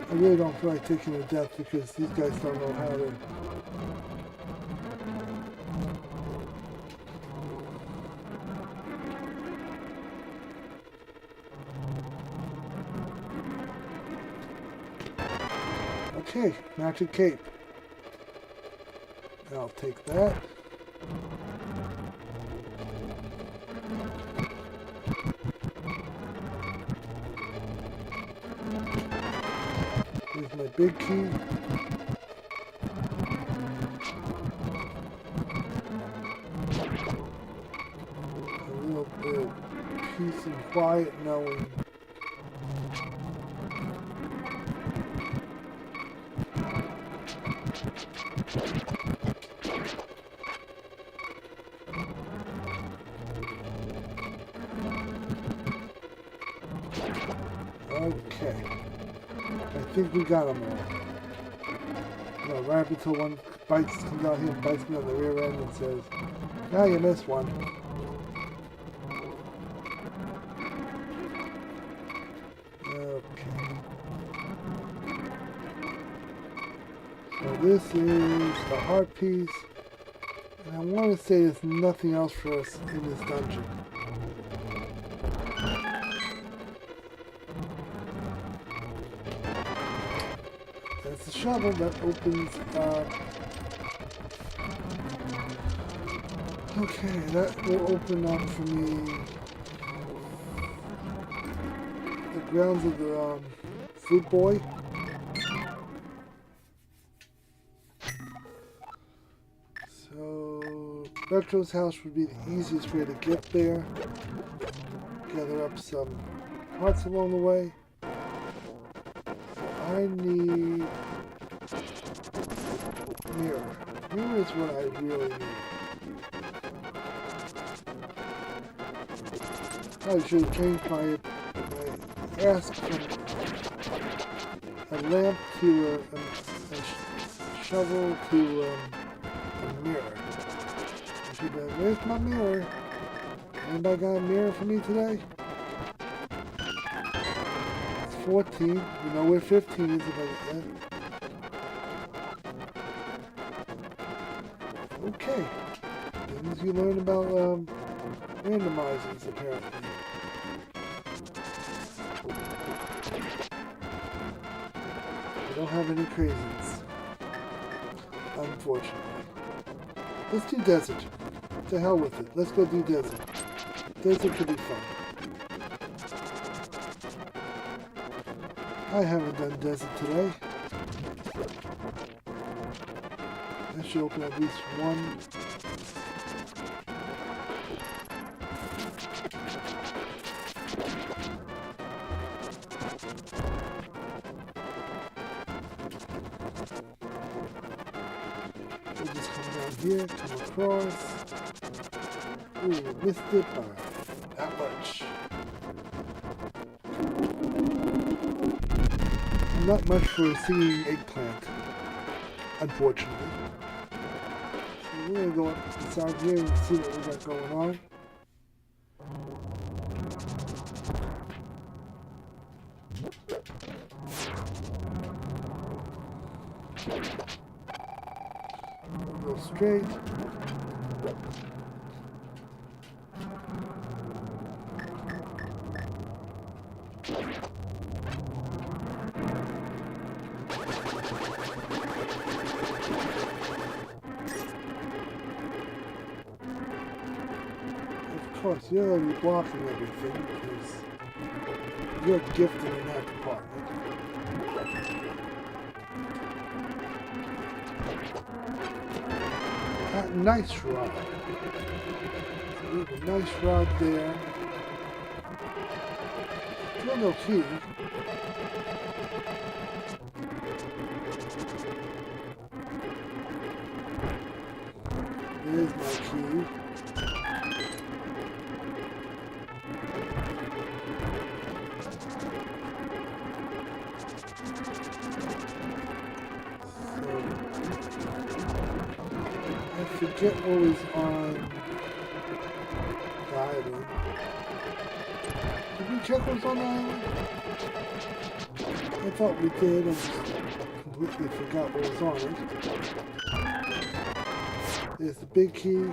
I really don't feel like taking a death because these guys don't know how to. Okay, magic cape. I'll take that. Here's my big key. A little bit of peace and quiet knowing. Okay. I think we got them all. No, right up until one comes out here and bites me on the rear end and says, "Now you missed one." Okay. So this is the heart piece. And I want to say there's nothing else for us in this dungeon. That's the shovel that opens okay, that will open up for me the grounds of the Fruit Boy. So Retro's house would be the easiest way to get there. Gather up some hearts along the way. I need mirror. Mirror is what I really need. I should have changed my ask from a lamp to a shovel to a mirror. I should have, where's my mirror? Anybody got a mirror for me today? 14. You know where 15 is if I get that. Okay. Things you learn about randomizers apparently. I don't have any crazies. Unfortunately. Let's do desert. To hell with it. Let's go do desert. Desert could be fun. I haven't done desert today. That should open at least one. We'll just come down here, come across. Ooh, missed it by that much. Not much for a singing eggplant, unfortunately. So we're going to go up inside here and see what we got going on. We'll go straight. course, you're going to be blocking everything because you're gifted in that department. Nice rod. So we have a nice rod there. Still no key. There's my key. I forget what was on the island. Did we check what was on the island? I thought we did. I just completely forgot what was on it. There's the big key.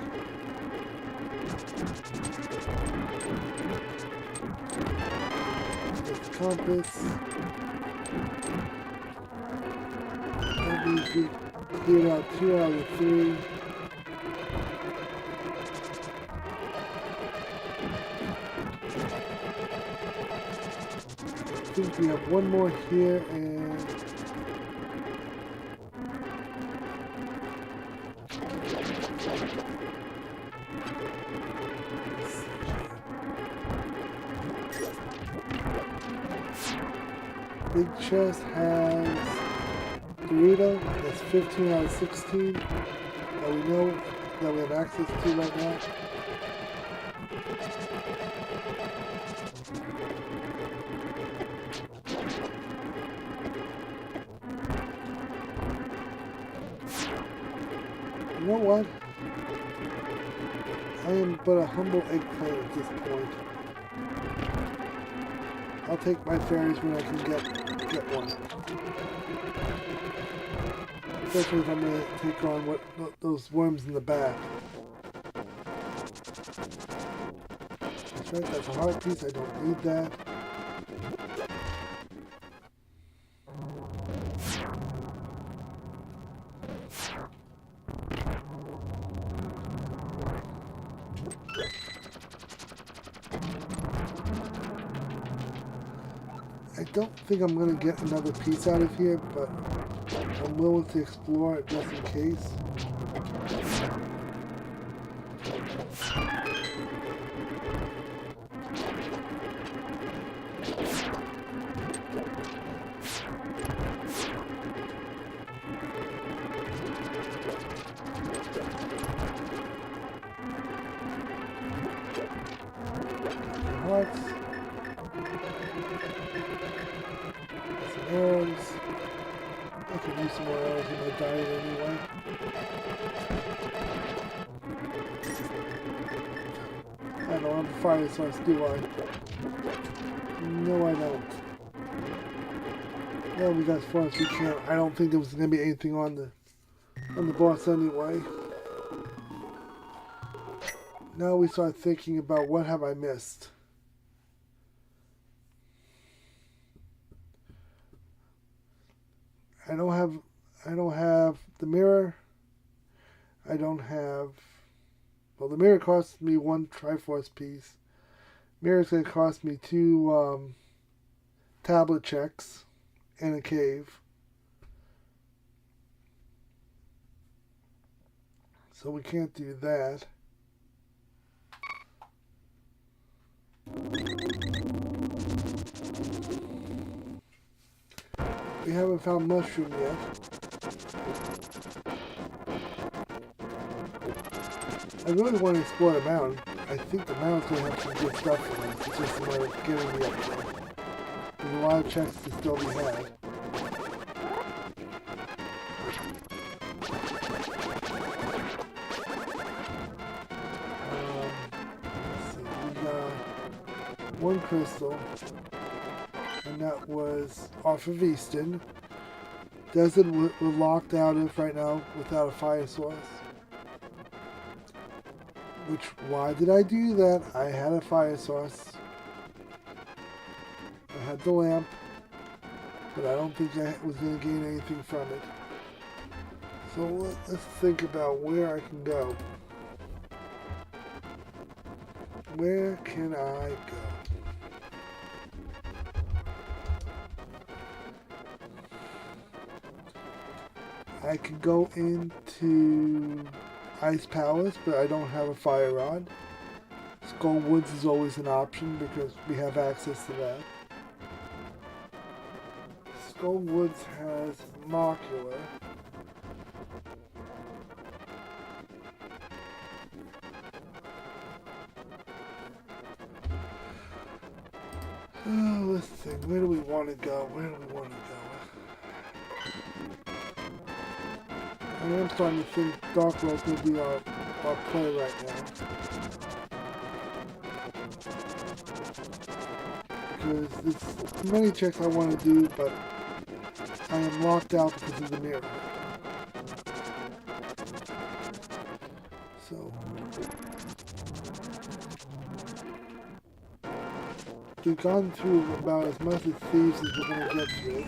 There's the compass. That means we cleared out 2 out of 3. I think we have one more here and big chest has Dorito. That's 15 out of 16 that we know that we have access to right now. You know what? I am but a humble eggplant at this point. I'll take my fairies when I can get one. Especially if I'm going to take on those worms in the back. That's right, that's a heart piece. I don't need that. I don't think I'm going to get another piece out of here, but I'm willing to explore it just in case. Hearts. Some arrows. I could use some more arrows in my diet anyway. I don't have a fire source, do I? No, I don't. Well, we got as far as we can. I don't think there was going to be anything on the boss anyway. Now we start thinking about what have I missed. I don't have the mirror. I don't have, well, the mirror costs me 1 Triforce piece. Mirror's going to cost me 2 tablet checks and a cave. So we can't do that. We haven't found mushroom yet. I really want to explore the mountain. I think the mountain's going to have some good stuff in it. It's just a matter of getting me up there. There's a lot of checks to still be had. Let's see. We got 1 crystal. And that was off of Easton. Desert we're locked out of right now without a fire source. Which, why did I do that? I had a fire source. I had the lamp. But I don't think I was going to gain anything from it. So let's think about where I can go. Where can I go? I could go into Ice Palace, but I don't have a fire rod. Skull Woods is always an option because we have access to that. Skull Woods has Mocular. Oh, let's think. Where do we want to go? Where do we want to go? I am starting to think Dark World's going to be our play right now. Because there's many checks I want to do, but I am locked out because of the mirror. So we've gone through about as much as thieves as we're going to get through.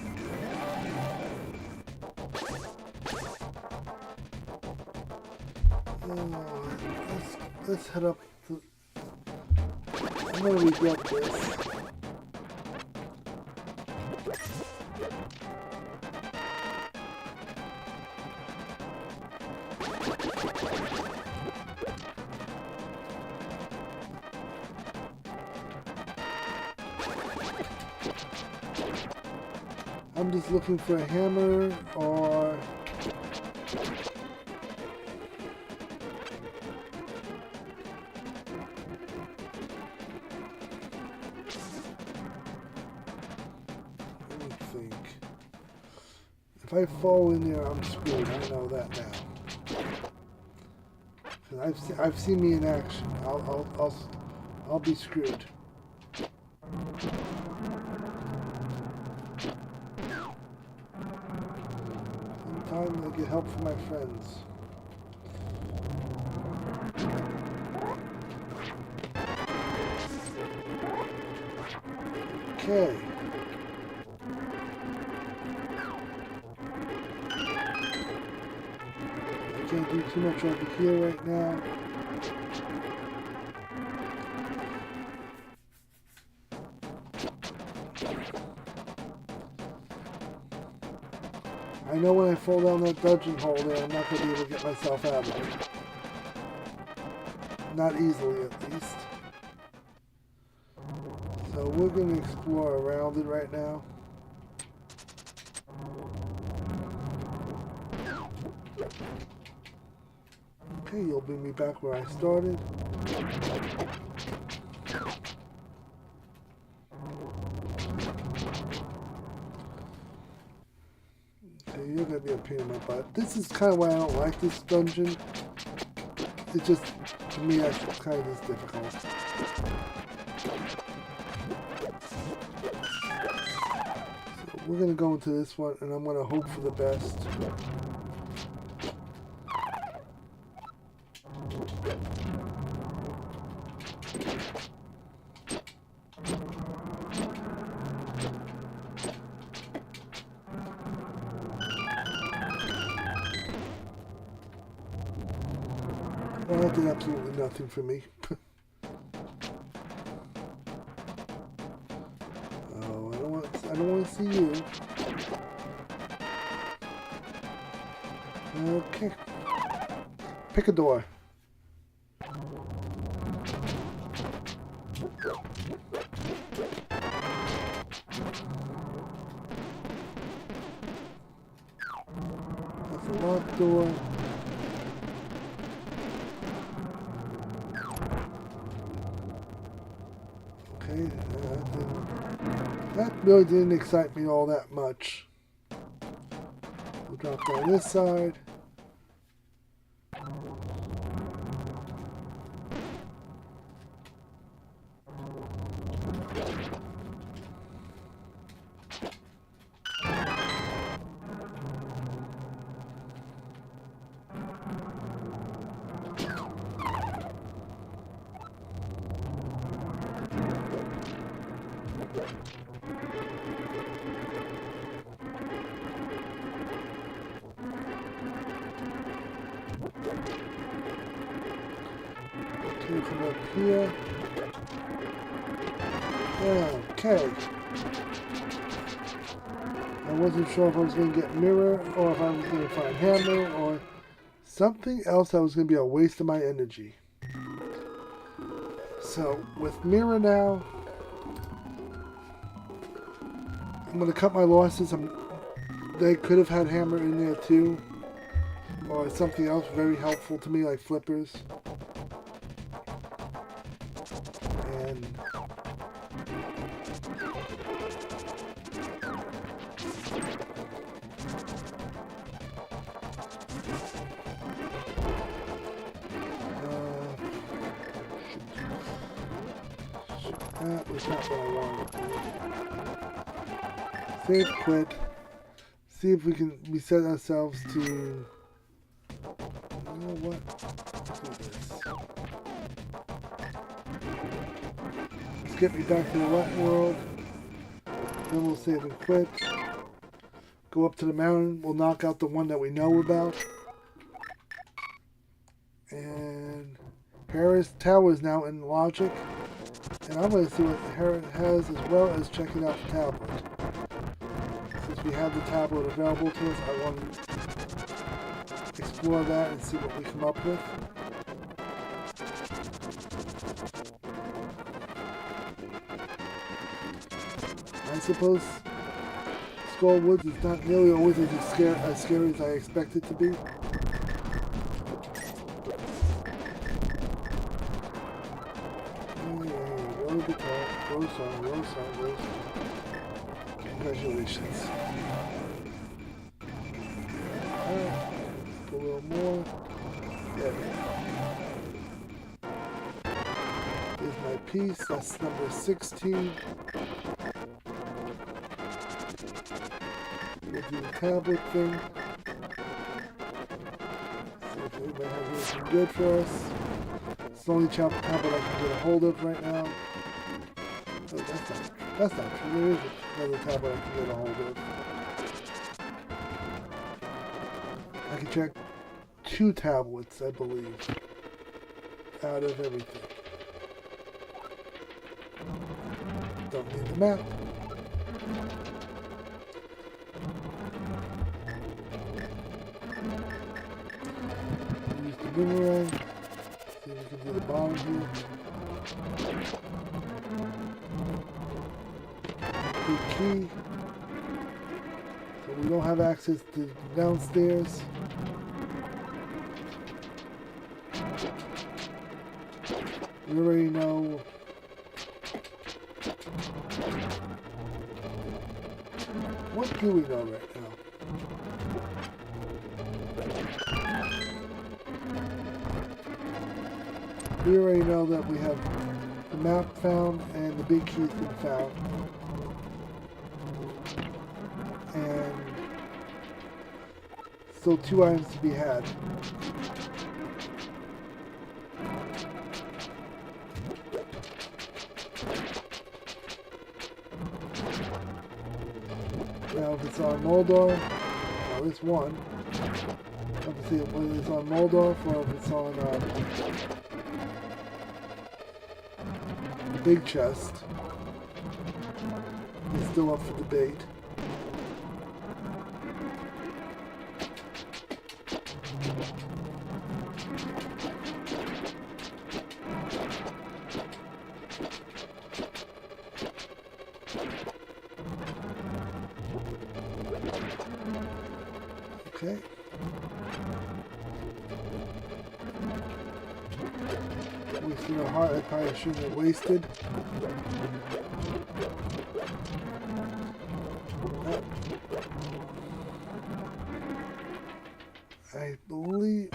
Let's head up to... I'm going to regret this. I'm just looking for a hammer or... Let me think. If I fall in there, I'm screwed. I know that now. Because I've seen me in action. I'll be screwed. Sometimes I get help from my friends. Okay. I can't do too much over here right now. I know when I fall down that dungeon hole there, I'm not going to be able to get myself out of it. Not easily, at least. So we're going to explore around it right now. Okay, you'll bring me back where I started. Okay, you're going to be a pain in my butt. This is kind of why I don't like this dungeon. It's just, to me, that's kind of just difficult. So we're going to go into this one, and I'm going to hope for the best. Well, that did absolutely nothing for me. Oh, I don't want to see you. Okay. Pick a door. That's a locked door. Okay, that really didn't excite me all that much. We'll drop down this side. From up here. Okay. I wasn't sure if I was going to get mirror or if I was going to find hammer or something else that was going to be a waste of my energy. So with mirror now, I'm going to cut my losses. They could have had hammer in there too, or something else very helpful to me like flippers. And that was not what I wanted to do. Save, quit. See if we can reset ourselves to... You know what? Let's do this. Let's get me back to the wet world. Then we'll save and quit. Go up to the mountain. We'll knock out the one that we know about. And Harris Tower is now in logic. And I'm going to see what Harris has as well as checking out the tablet. Since we have the tablet available to us, I want to explore that and see what we come up with. I suppose Skull Woods is not nearly always as scary as I expect it to be. Roll guitar, roll song, roll song, roll song. Congratulations. Alright, a little more. There we go. Here's my piece, that's number 16. We'll do the tablet thing. See if anybody has anything good for us. It's the only tablet I can get a hold of right now. Oh, that's not true. There is another tablet I can get a hold of. I can check 2 tablets, I believe, out of everything. Don't need the map. Use the boomerang. See if we can do the bottom here. Big key. So we don't have access to downstairs. We already know what do we know right now? We already know that we have the map found and the big key's been found. And still 2 items to be had. Now if it's on Moldor, well, this one. Have to see whether it's on Moldor or if it's on the big chest. It's still up for debate. Okay. Wasting a heart I probably shouldn't have wasted. I believe...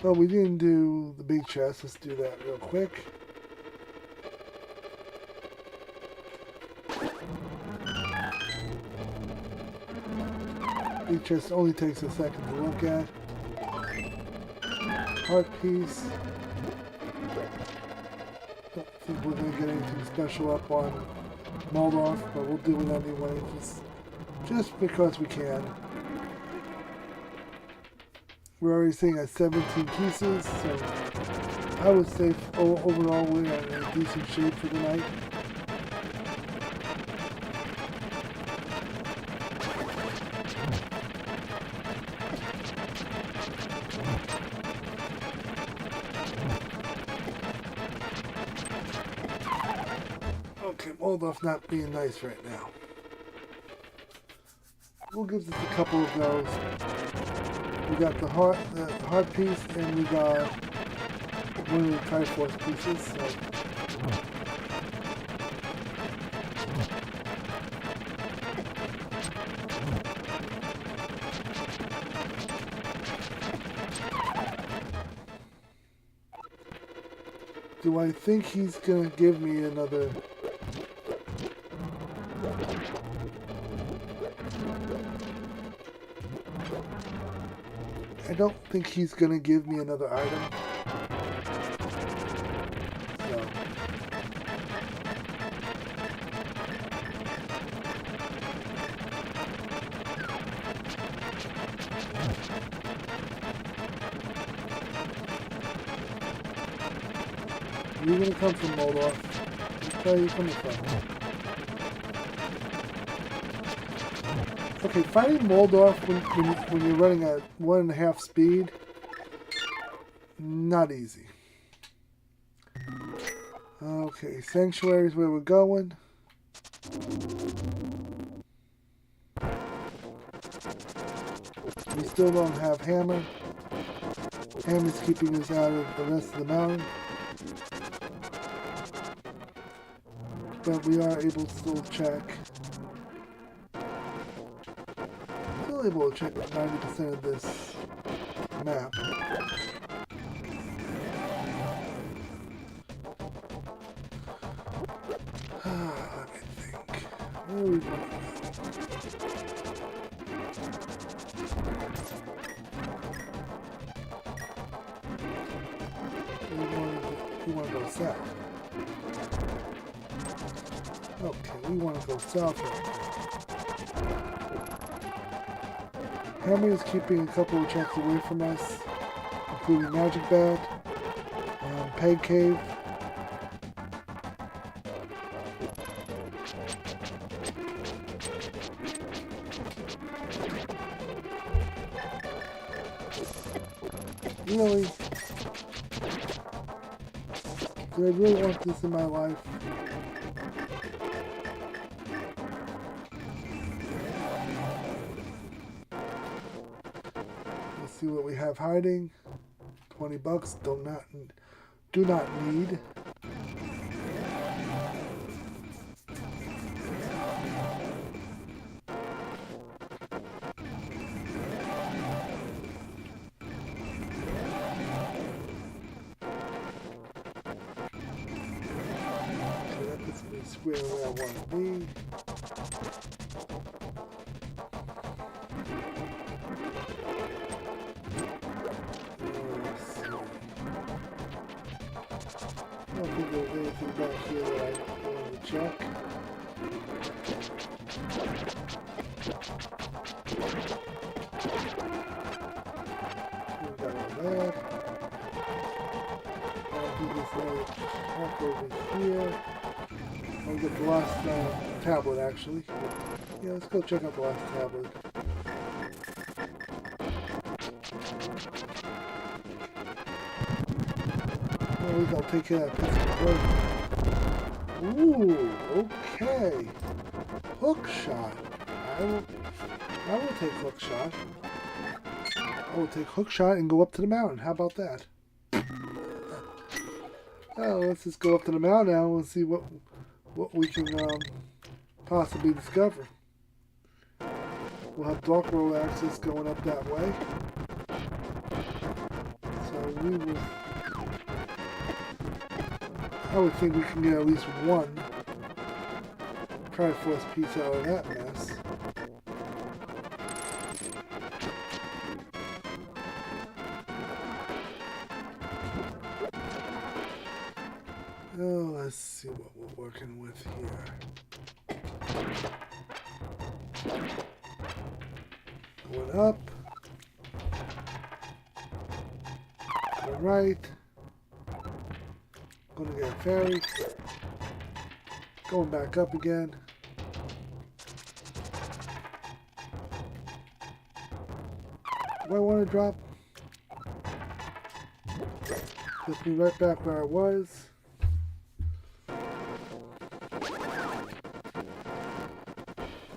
Oh, we didn't do the big chest. Let's do that real quick. Big chest only takes a second to look at. Heart piece. Don't think we're going to get anything special up on Moldorf, but we'll do it anyway, just because we can. We're already seeing at 17 pieces, so I would say overall we're in a decent shape for the night. Okay, Waldorf not being nice right now. We'll give this a couple of goes. We got the heart piece, and we got one of the Triforce pieces. So. Do I think he's gonna give me another? I don't think he's gonna give me another item. So. You're gonna come from Waldorf. That's where you're coming from. Okay, fighting Waldorf when you're running at 1.5 speed, not easy. Okay, Sanctuary is where we're going. We still don't have Hammer. Hammer's keeping us out of the rest of the mountain. But we are able to still check. Still able to check 90% of this map. Let me think. Where are we going? We want to go south. Okay, we want to go south right now. Hammer is keeping a couple of tracks away from us, including Magic Bat and Peg Cave. Really? Do I really want this in my life? Let's see what we have hiding. $20. Do not need. Square where I want to be. I don't think there's anything back here that I want to check. We got all that. I'll do this little pack over here. I'll get the last tablet, actually. Yeah, let's go check out the last tablet. Well, at least I'll take care of that piece of wood. Ooh, okay. Hook shot. I will take hook shot. I will take hook shot and go up to the mountain. How about that? Oh, let's just go up to the mountain now and see what we can possibly discover. We'll have Dark Road access going up that way. So we will... I would think we can get at least one Triforce piece out of that mess. Oh, let's see what we're working with here. Going up. Going right. fairy. Going back up again. Do I want to drop? Puts me right back where I was.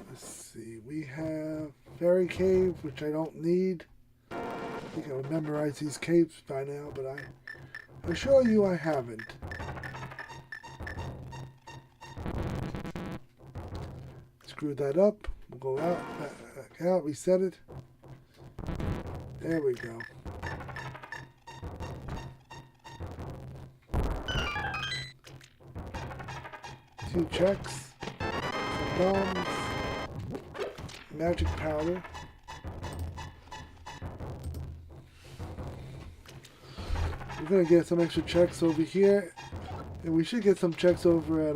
Let's see. We have Fairy Cave, which I don't need. I think I would memorize these caves by now, but I assure you I haven't. Screw that up. We'll go out, back out, reset it. There we go. Two checks. Some bombs. Magic powder. We're gonna get some extra checks over here. And we should get some checks over at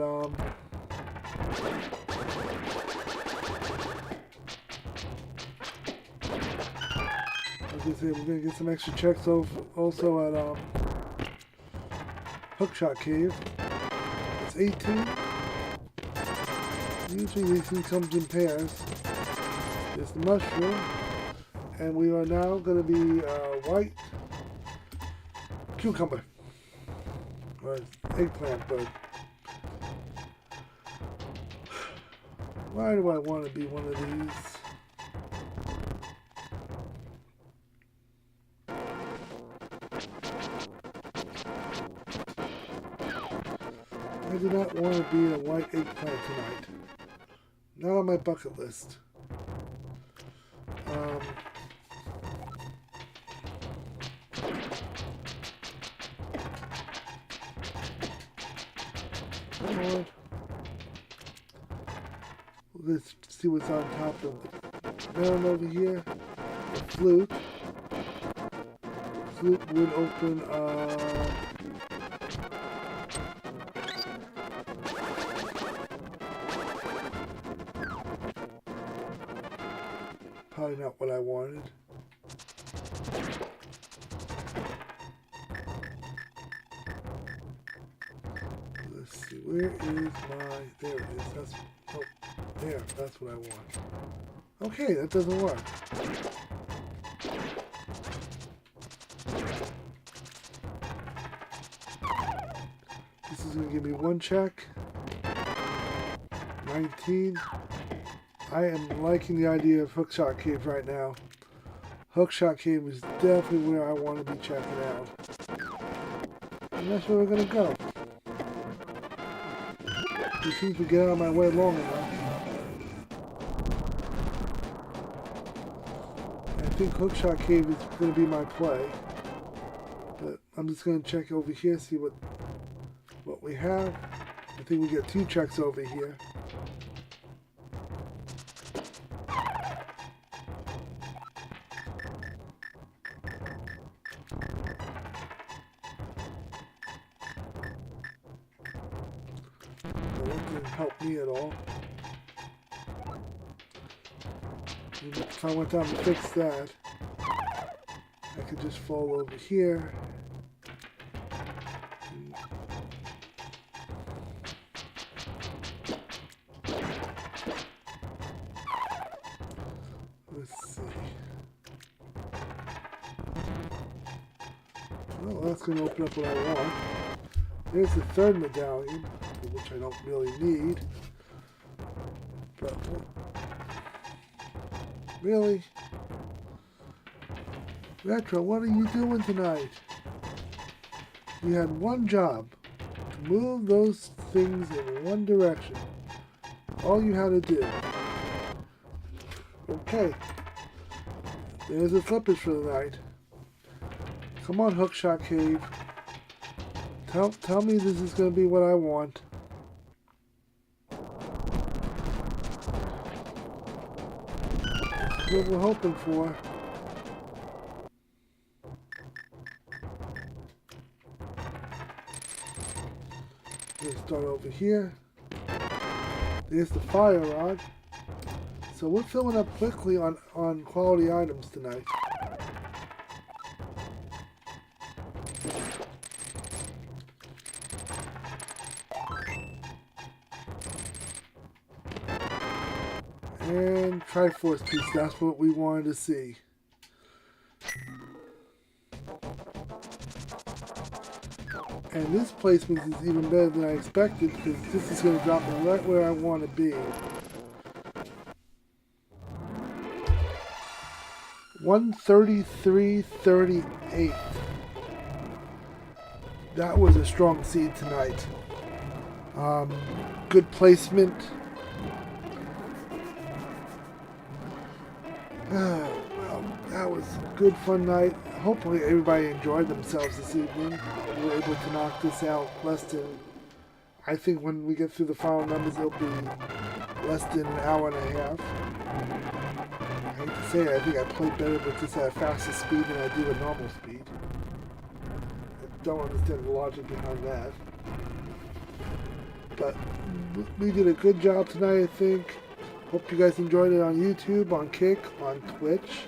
we're gonna get some extra checks also at Hookshot Cave. It's 18. Usually these things comes in pairs. There's the mushroom, and we are now gonna be white cucumber or eggplant, but why do I want to be one of these? I do not want to be a white eggplant tonight. Not on my bucket list. Let's see what's on top of the melon over here. The flute. The flute would open probably not what I wanted. Let's see, where is my, there it is, that's, oh, there, that's what I want. Okay, that doesn't work. This is going to give me one check. 19. I am liking the idea of Hookshot Cave right now. Hookshot Cave is definitely where I want to be checking out. And that's where we're going to go. It seems to get out of my way long enough. I think Hookshot Cave is going to be my play. But I'm just going to check over here, see what we have. I think we get 2 checks over here. Help me at all. If I went down to fix that, I could just fall over here. Let's see. Well, that's going to open up what I want. There's the 3rd medallion, which I don't really need. But really? Retro, what are you doing tonight? You had one job. To move those things in one direction. All you had to do. Okay. There's the slippers for the night. Come on, Hookshot Cave. Tell me this is going to be what I want. This is what we're hoping for. Let's start over here. There's the fire rod. So we're filling up quickly on quality items tonight. And Triforce piece, that's what we wanted to see. And this placement is even better than I expected because this is going to drop me right where I want to be. 133.38. That was a strong seed tonight. Good placement. Well, that was a good fun night. Hopefully everybody enjoyed themselves this evening. We were able to knock this out less than, I think when we get through the final numbers it'll be less than an hour and a half. I hate to say it, I think I played better with this at a faster speed than I do at normal speed. I don't understand the logic behind that. But we did a good job tonight, I think. Hope you guys enjoyed it on YouTube, on Kick, on Twitch.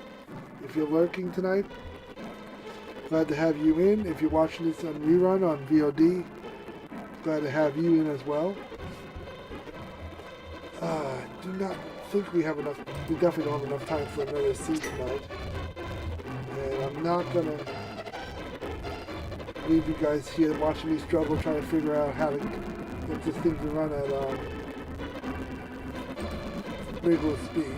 If you're lurking tonight, glad to have you in. If you're watching this on rerun on VOD, glad to have you in as well. Do not think we have enough. We definitely don't have enough time for another seed tonight. And I'm not gonna leave you guys here watching me struggle trying to figure out how to get this thing to run at regular speed.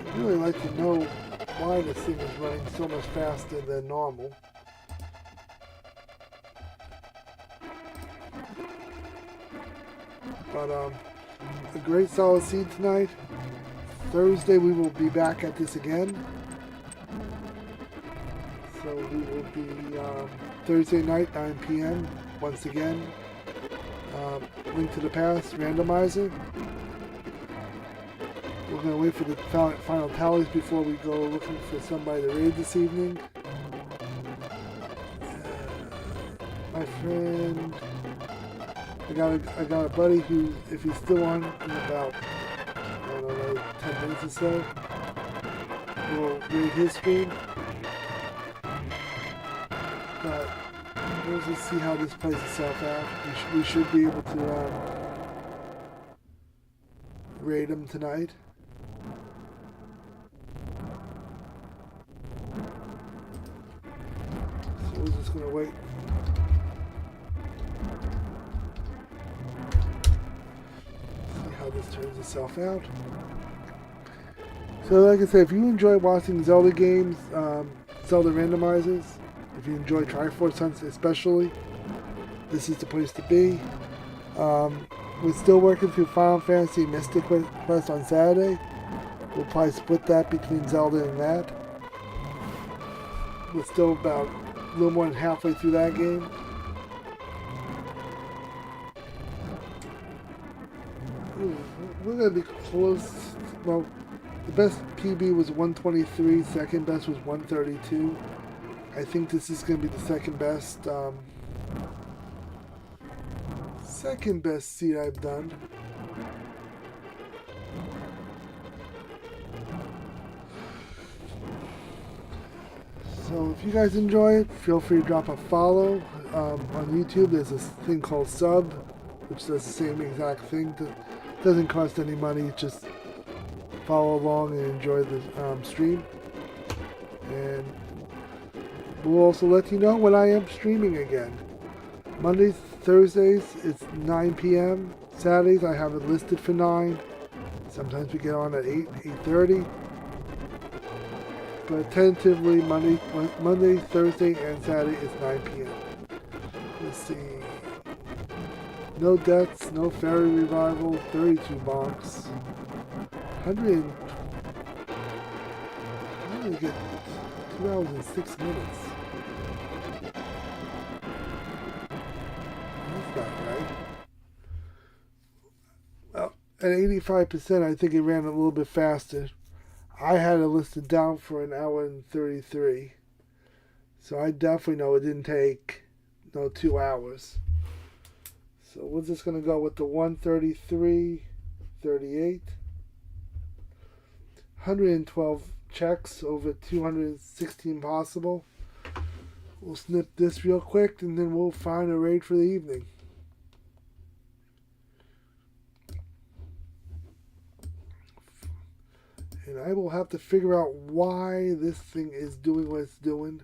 I'd really like to know why this thing is running so much faster than normal. But a great solid seed tonight. Thursday we will be back at this again. So we will be Thursday night, 9 p.m. once again. Link to the Past randomizer. We're going to wait for the final tallies before we go looking for somebody to raid this evening. My friend, I got a buddy who, if he's still on in about, I don't know, 10 minutes or so, we'll raid his stream. But we'll just see how this plays itself out. We should be able to raid him tonight. So we're just gonna wait. See how this turns itself out. So like I said, if you enjoy watching Zelda games, Zelda randomizers, if you enjoy Triforce hunts especially, this is the place to be. We're still working through Final Fantasy Mystic Quest on Saturday. We'll probably split that between Zelda and that. We're still about a little more than halfway through that game. We're going to be close. Well, the best PB was 123, second best was 132. I think this is going to be the second best seed I've done. So if you guys enjoy it, feel free to drop a follow. On YouTube there's this thing called Sub, which does the same exact thing. It doesn't cost any money, just follow along and enjoy the stream. And we'll also let you know when I am streaming again. Mondays, Thursdays, it's 9 p.m. Saturdays, I have it listed for 9. Sometimes we get on at 8, 8:30. But tentatively, Monday, Thursday, and Saturday is 9 p.m. Let's see. No deaths, no fairy revival, 32 bonks. 100. I'm gonna get 2 hours and 6 minutes. That's not right. Well, at 85%, I think it ran a little bit faster. I had it listed down for an hour and 33. So I definitely know it didn't take 2 hours. So we're just going to go with the 133.38. 112 checks over 216 possible. We'll snip this real quick and then we'll find a raid for the evening. And I will have to figure out why this thing is doing what it's doing.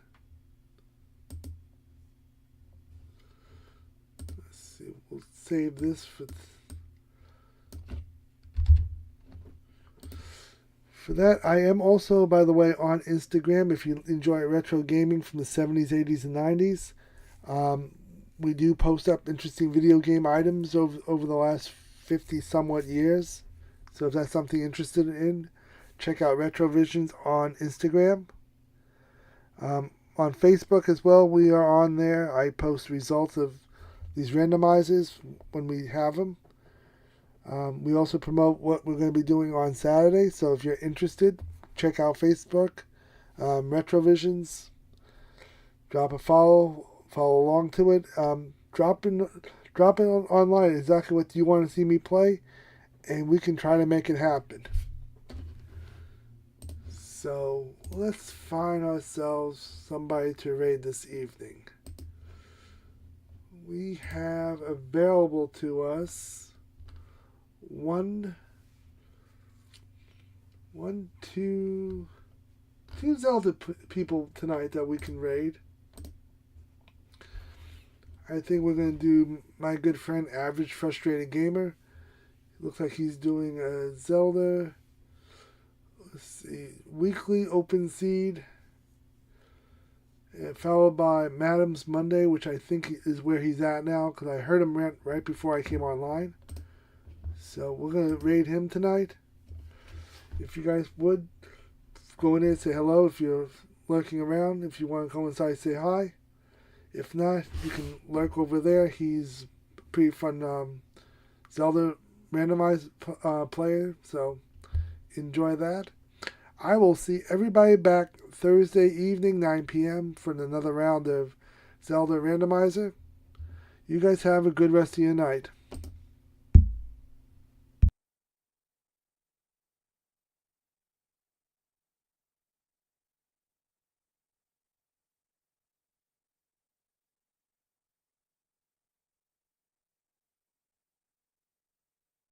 Let's see. We'll save this for that. I am also, by the way, on Instagram if you enjoy retro gaming from the 70s, 80s, and 90s. We do post up interesting video game items over the last 50 somewhat years. So if that's something you're interested in, check out Retrovisions on Instagram. On Facebook as well, we are on there. I post results of these randomizers when we have them. We also promote what we're going to be doing on Saturday. So if you're interested, check out Facebook, Retrovisions. Drop a follow along to it. Drop in online exactly what you want to see me play, and we can try to make it happen. So let's find ourselves somebody to raid this evening. We have available to us two Zelda people tonight that we can raid. I think we're going to do my good friend Average Frustrated Gamer. Looks like he's doing a Zelda. Let's see. Weekly Open Seed. And followed by Madam's Monday, which I think is where he's at now because I heard him right before I came online. So we're going to raid him tonight. If you guys would, go in there and say hello if you're lurking around. If you want to come inside, say hi. If not, you can lurk over there. He's a pretty fun Zelda randomized player, so enjoy that. I will see everybody back Thursday evening, 9 p.m. for another round of Zelda Randomizer. You guys have a good rest of your night.